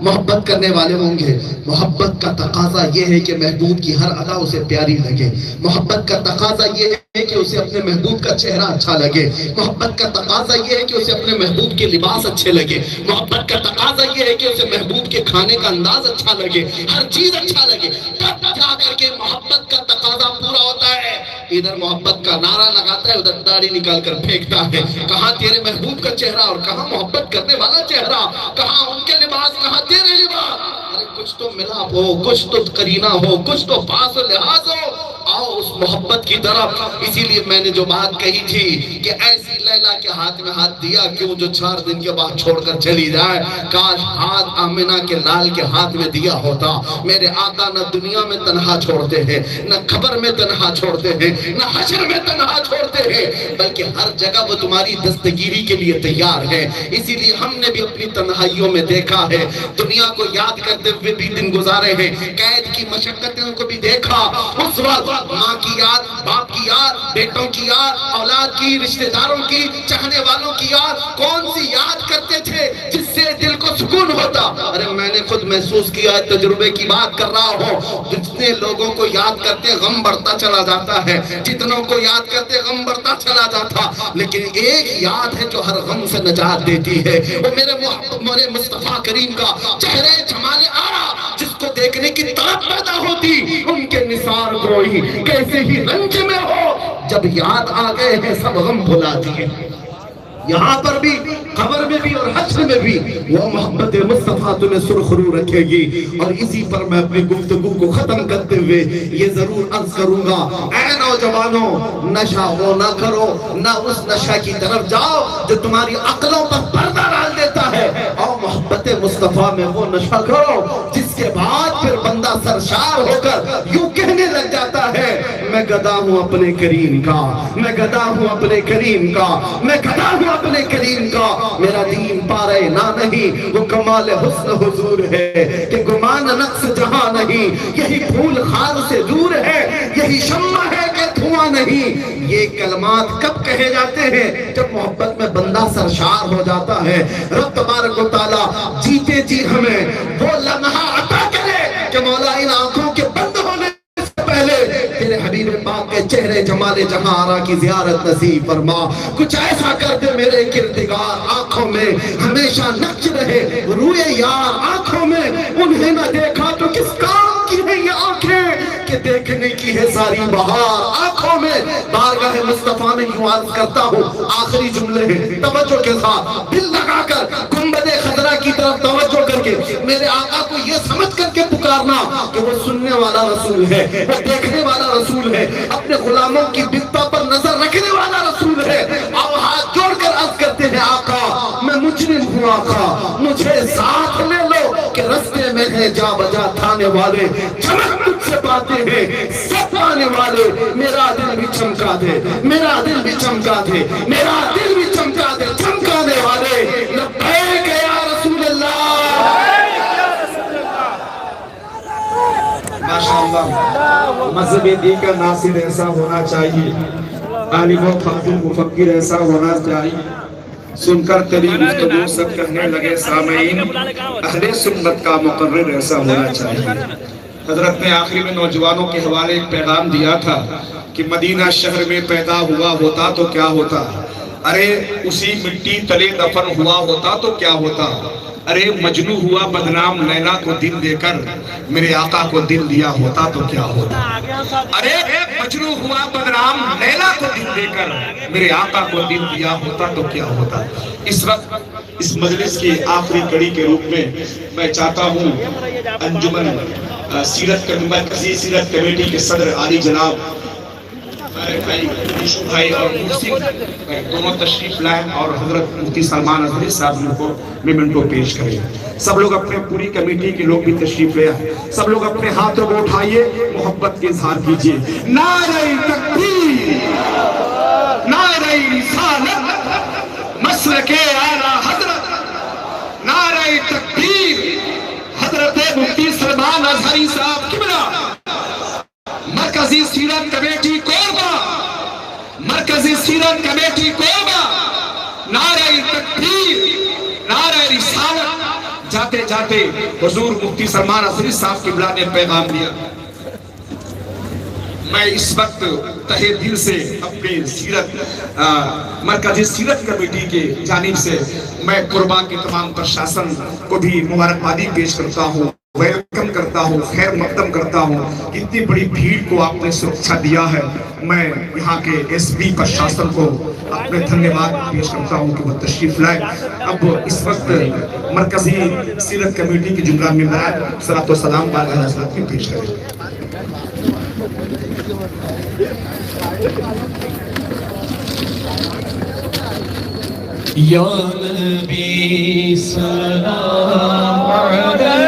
محبت کرنے والے ہوں گے۔ محبت کا تقاضا یہ ہے کہ محبوب کی ہر ادا اسے پیاری لگے، محبت کا تقاضا یہ ہے کہ اسے اپنے محبوب کا چہرہ اچھا لگے، محبت کا تقاضا یہ ہے کہ اسے اپنے محبوب کے لباس اچھے لگے، محبت کا تقاضا یہ ہے کہ اسے محبوب کے کھانے کا انداز اچھا لگے، ہر چیز اچھا لگے، تب جا کر کے محبت کا تقاضا پورا ہوتا ہے۔ ادھر محبت کا نعرہ لگاتا ہے، ادھر داڑھی نکال کر پھینکتا ہے۔ کہاں تیرے محبوب کا چہرہ اور کہاں محبت کرنے والا چہرہ، کہاں ان کے لباس کہاں تیرے لباس۔ ارے کچھ تو ملاپ ہو، کچھ تو قرینہ ہو، کچھ تو پاس و لحاظ ہو، آؤ اس محبت کی طرف۔ اسی لیے میں نے جو بات کہی تھی کہ ایسی لیلا کے ہاتھ میں ہاتھ دیا کیوں جو 4 دن کے بعد چھوڑ کر چلی جائے، کاش ہاتھ آمنہ کے لال کے ہاتھ میں دیا ہوتا۔ میرے آقا نہ دنیا میں تنہا چھوڑتے ہیں، نہ قبر میں تنہا چھوڑتے ہیں، نہ حشر میں تنہا چھوڑتے ہیں، بلکہ ہر جگہ وہ تمہاری دستگیری کے لیے تیار ہے۔ اسی لیے ہم نے بھی اپنی تنہائیوں میں دیکھا ہے، دنیا کو یاد کرتے ہوئے بھی دن گزارے ہیں، قید کی مشقتوں کو بھی دیکھا۔ اس وقت ماں کی یاد، باپ کی یاد، بیٹوں کی یاد، اولاد کی، رشتہ داروں کی، چاہنے والوں کی یاد، کون سی یاد کرتے تھے جس سے دل کو سکون ہوتا؟ ارے میں نے خود محسوس کیا ہے، تجربے کی بات کر رہا ہوں، جتنے لوگوں کو یاد کرتے غم بڑھتا چلا جاتا ہے، جتنوں کو یاد کرتے غم بڑھتا چلا جاتا، لیکن ایک یاد ہے جو ہر غم سے نجات دیتی ہے، وہ میرے مصطفیٰ کریم کا چہرے جمال آرا، جس کو دیکھنے کی طرف پیدا ہوتی ان کے نثار گوئی کیسے ہی رنج میں ہو، جب یاد آ گئے ہیں سب غم بھلا دیے۔ یہاں پر بھی قبر میں بھی اور حشر میں بھی وہ محبت مصطفیٰ تمہیں سرخرو رکھے گی۔ اور اسی پر میں اپنی گفتگو کو ختم کرتے ہوئے یہ ضرور عرض کروں گا، اے نوجوانوں، نشہ وہ نہ کرو، نہ اس نشہ کی طرف جاؤ جو تمہاری عقلوں پر پردہ ڈال دیتا ہے، اور محبت مصطفیٰ میں وہ نشہ کرو جس کے بعد پھر بندہ سرشار ہو کر یوں کہنے لگ جاتا ہے، میں گدا ہوں اپنے کریم کا، میں گدا ہوں اپنے کریم کا، میں گدا ہوں اپنے کریم کا، میرا دین پارے نہ نہیں، وہ کمال حسن حضور ہے کہ گمان نقص جہاں نہیں، یہی پھول خار سے دور ہے، یہی شمع ہے کہ دھواں نہیں۔ یہ کلمات کب کہے جاتے ہیں؟ جب محبت میں بندہ سرشار ہو جاتا ہے۔ رب تبارک و تعالیٰ جیتے جی ہمیں وہ لمحہ عطا کرے کہ مولا ان آنکھوں کے بند ہونے سے پہلے تیرے حبیب پاک کے چہرے جمال جہاں آرا کی زیارت نصیب فرما۔ کچھ ایسا کر دے میرے کردگار، آنکھوں میں ہمیشہ نقش رہے روئے یار، آنکھوں میں انہیں نہ دیکھا تو کس کام کی ہے یہ آنکھیں کہ دیکھنے کی ہے ساری بہار، آنکھوں میں بارگاہ مصطفیٰ میں یوں عرض کرتا ہوں، آخری جملے ہیں توجہ کے ساتھ دل لگا کر گنبد خضرا کی طرف توجہ کر کے میرے آقا کو یہ سمجھ کر کے پکارنا کہ وہ سننے والا رسول ہے، وہ دیکھنے والا رسول ہے، اپنے غلاموں کی بتوں پر نظر رکھنے والا رسول ہے۔ اور ہاتھ جوڑ کر عرض کرتے ہیں آقا میں مجرم ہوں آقا، مجھے ساتھ لے لو کہ رستے میں ہے جا بجا تھانے والے، چمک تجھ سے پاتے ہیں سب پانے والے، میرا دل بھی چمکا دے، میرا دل بھی چمکا دے، میرا دل بھی چمکا دے، چمکانے والے لبیک یا رسول اللہ۔ ماشاءاللہ، مذہب دین کا ناصر ایسا ہونا چاہیے، عالم و خاتون مفکر ایسا ہونا چاہیے۔ سن کر تیری گفتگو سب کہنے لگے سامعین، اہل سنت کا مقرر ایسا ہونا چاہیے۔ حضرت نے آخری میں نوجوانوں کے حوالے ایک پیغام دیا تھا کہ مدینہ شہر میں پیدا ہوا ہوتا تو کیا ہوتا، ارے اسی مٹی تلے دفن ہوا ہوتا تو کیا ہوتا، ارے مجنوں ہوا بدنام لیلا کو دل دے کر میرے آقا کو دل دیا ہوتا تو کیا ہوتا، ارے مجنوں ہوا بدنام لیلا کو دل دے کر میرے آقا کو دل دیا ہوتا تو کیا ہوتا۔ اس وقت اس مجلس کی آخری کڑی کے روپ میں میں چاہتا ہوں انجمن سیرت مرکزی سیرت کمیٹی کے صدر عالی جناب بھائی اور محسن دونوں تشریف لائیں اور حضرت مفتی سلمان اظہری صاحب کو میمنٹو پیش کریں۔ سب لوگ اپنے پوری کمیٹی کے لوگ بھی تشریف لے آئیں، سب لوگ اپنے ہاتھوں کو اٹھائیے، محبت کے اظہار کیجیے۔ نعرہ تکبیر، نعرہ رسالت، مسلک اعلیٰ حضرت، نعرہ تکبیر، حضرت مفتی سلمان اظہری صاحب قبلہ، مرکزی سیرت کمیٹی کوربا، مرکزی سیرت کمیٹی کوربا، نعرہ تکبیر، نعرہ رسالت۔ جاتے جاتے حضور مفتی سلمان اظہری صاحب قبلہ نے پیغام دیا۔ میں اس وقت تہہ دل سے اپنے سیرت مرکزی سیرت کمیٹی کے جانب سے میں قربا کے تمام پرشاسن کو بھی مبارکبادی پیش کرتا ہوں، ویلکم کرتا ہوں، خیر مقدم کرتا ہوں۔ اتنی بڑی بھیڑ کو آپ نے سرکشا دیا ہے، میں یہاں کے ایس بی پرشاسن کو اپنے دھنیہ واد پیش کرتا ہوں کہ وہ تشریف لائے۔ اب اس وقت مرکزی سیرت کمیٹی کی جملہ ممبران صلاۃ و سلام بارگاہ حضرت میں پیش کریں۔ یا نبی سلام علیکہ،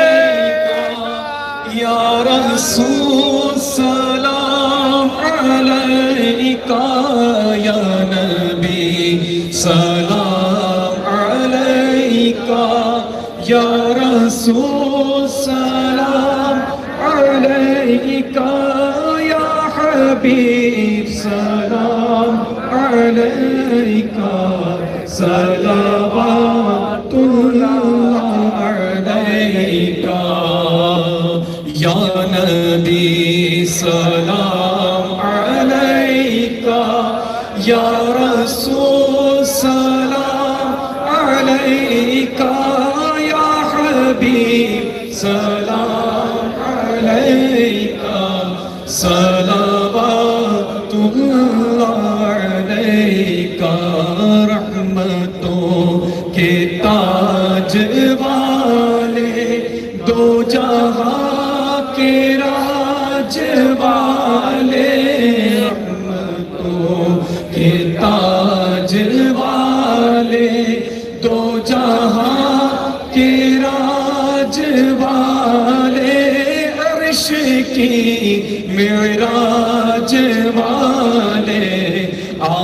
یا رسول سلام علیکہ، یا نبی سلام علیکہ، یا رسول سلام علیکہ، یا حبیب سلام علیکہ، صلوات اللہ علیکہ، یا نبی سلام علیکہ، یا رسول سلام علیکہ، یا حبیب سلام علیکہ، صلوات اللہ علیکہ۔ رحمتوں کے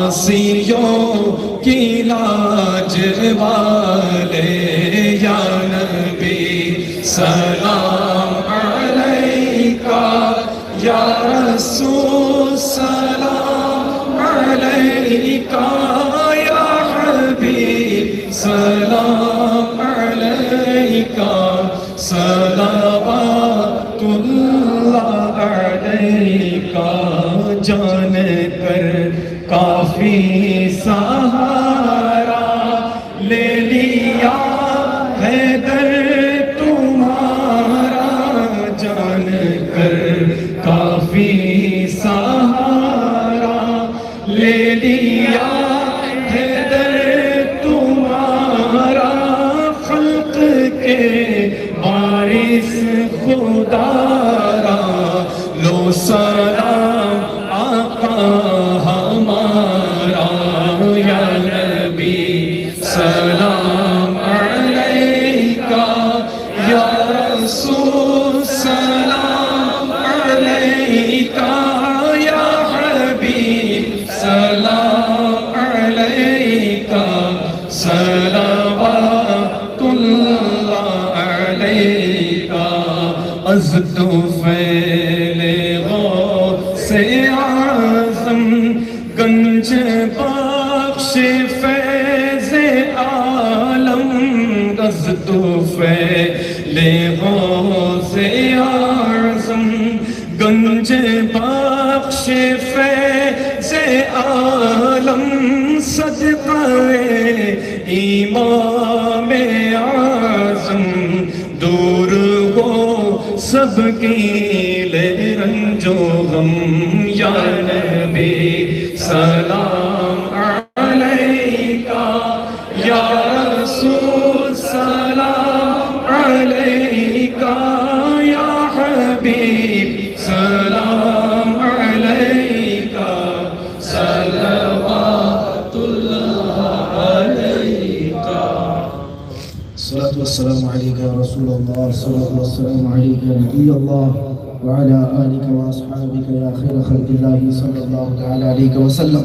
عاصیوں کی لاج والے یا نبی سلام علیکہ یا رسول سلام علیکہ یا حبیب سلام علیکہ صلوات اللہ علیکہ جان کر کافی سہارا لے لیا حیدر تمہارا جان کر کافی سہارا لے لیا حیدر تمہارا خلق کے وارث خدا را لو سلام آقا ہمارا یا نبی سلام علیکہ یا رسول سلام علیکہ یا حبیب سلام علیکہ صلوات اللہ علیکہ از طفیل غوث اعظم گنج بخش فیض عالم از طفیل غوث اعظم گنج بخش فیض عالم صدقہ امام اعظم دور ہو سب کی لے رنج و غم یا نبی سلام علیکہ یا رسول سلام علیکہ یا حبیب سلام علیکہ صلوات اللہ علیکہ الصلاة والسلام عليك يا رسول الله الصلاة والسلام عليك يا نبي الله وعلى آلك وأصحابك يا خير خلق الله صلى الله تعالى عليه وسلم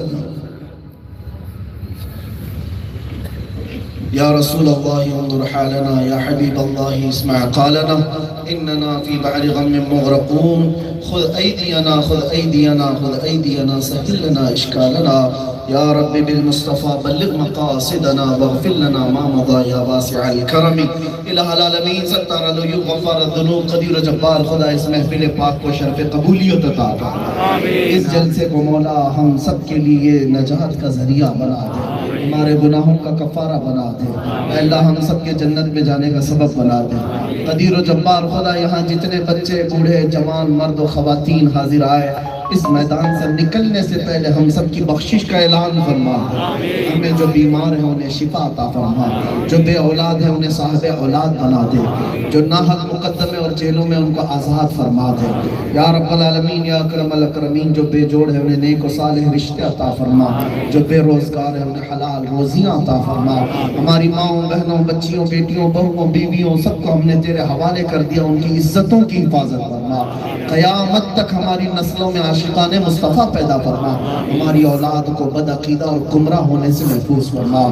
يا رسول الله انظر حالنا يا حبيب الله اسمع قالنا إننا في بحر غم مغرقون خذ أيدينا خذ أيدينا خذ أيدينا سهل لنا إشكالنا يا رب بالمصطفى بلغ مقاصدنا واغفر لنا ما مضى يا واسع الكرم الہ العالمین ستار العیوب غفار الذنوب قدیر جبار خدا اس محفل پاک کو شرف قبولیت عطا فرما اس جلسے کو مولا ہم سب کے لیے نجات کا ذریعہ بنا دے ہمارے گناہوں کا کفارہ بنا دے اے اللہ ہم سب کے جنت میں جانے کا سبب بنا دے قدیر و جبار خدا یہاں جتنے بچے بوڑھے جوان مرد و خواتین حاضر آئے اس میدان سے نکلنے سے پہلے ہم سب کی بخشش کا اعلان فرما ہمیں جو بیمار ہیں انہیں شفا عطا فرما جو بے اولاد ہیں انہیں صاحب اولاد بنا دے جو ناحق مقدمے اور جیلوں میں ان کو آزاد فرما دے یا رب العالمین یا اکرم الاکرمین جو بے جوڑ ہیں انہیں نیک و صالح رشتے عطا فرما جو بے روزگار ہیں انہیں حلال روزیاں عطا فرما ہماری ماؤں بہنوں بچیوں بیٹیوں بہووں بیویوں سب کو ہم نے تیرے حوالے کر دیا ان کی عزتوں کی حفاظت فرما قیامت تک ہماری نسلوں میں عاشقان مصطفیٰ پیدا فرما ہماری اولاد کو بد عقیدہ اور گمراہ ہونے سے محفوظ فرما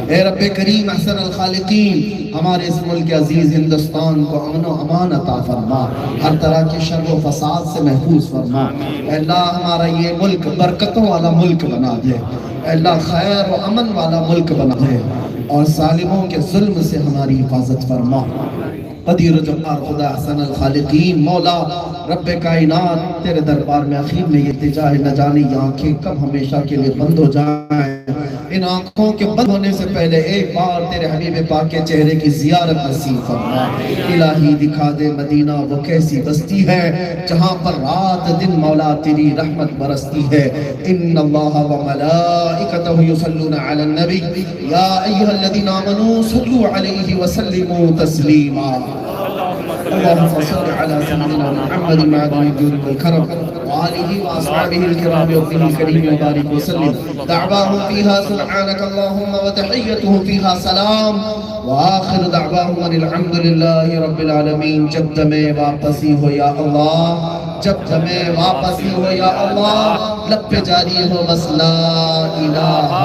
اے رب کریم احسن الخالقین ہمارے اس ملک عزیز ہندوستان کو امن و امان عطا فرما ہر طرح کے شر و فساد سے محفوظ فرما اے اللہ ہمارا یہ ملک برکتوں والا ملک بنا دے اے اللہ خیر و امن والا ملک بنا دے اور ظالموں کے ظلم سے ہماری حفاظت فرما قدیر و جبار خدا احسن الخالقین مولا رب کائنات تیرے دربار میں اخیر میں یہ التجا ہے نہ جانے یہ آنکھیں کب ہمیشہ کے لیے بند ہو جائیں ان آنکھوں کے بند ہونے سے پہلے ایک بار تیرے حبیب پاک کے چہرے کی زیارت نصیب فرما الہی دکھا دے مدینہ وہ کیسی بستی ہے جہاں پر رات دن مولا تیری رحمت برستی ہے ان اللہ و ملائکتہ یصلون علی النبی یا ایہا الذین آمنوا صلوا علیہ وسلموا تسلیما اللهم صل على سيدنا محمد مع الجود والكرم وآلہ وأصحابہ الکرام وقتہ الکریم وبارک وسلم دعواہم فیہا سبحانک اللہم وتحیتہم فیہا سلام وآخر دعواہم ان الحمدللہ رب العالمین جب تمہیں واپسی ہو یا اللہ جب تمہیں واپسی ہو یا اللہ لب پہ جاری ہو بس لا الہ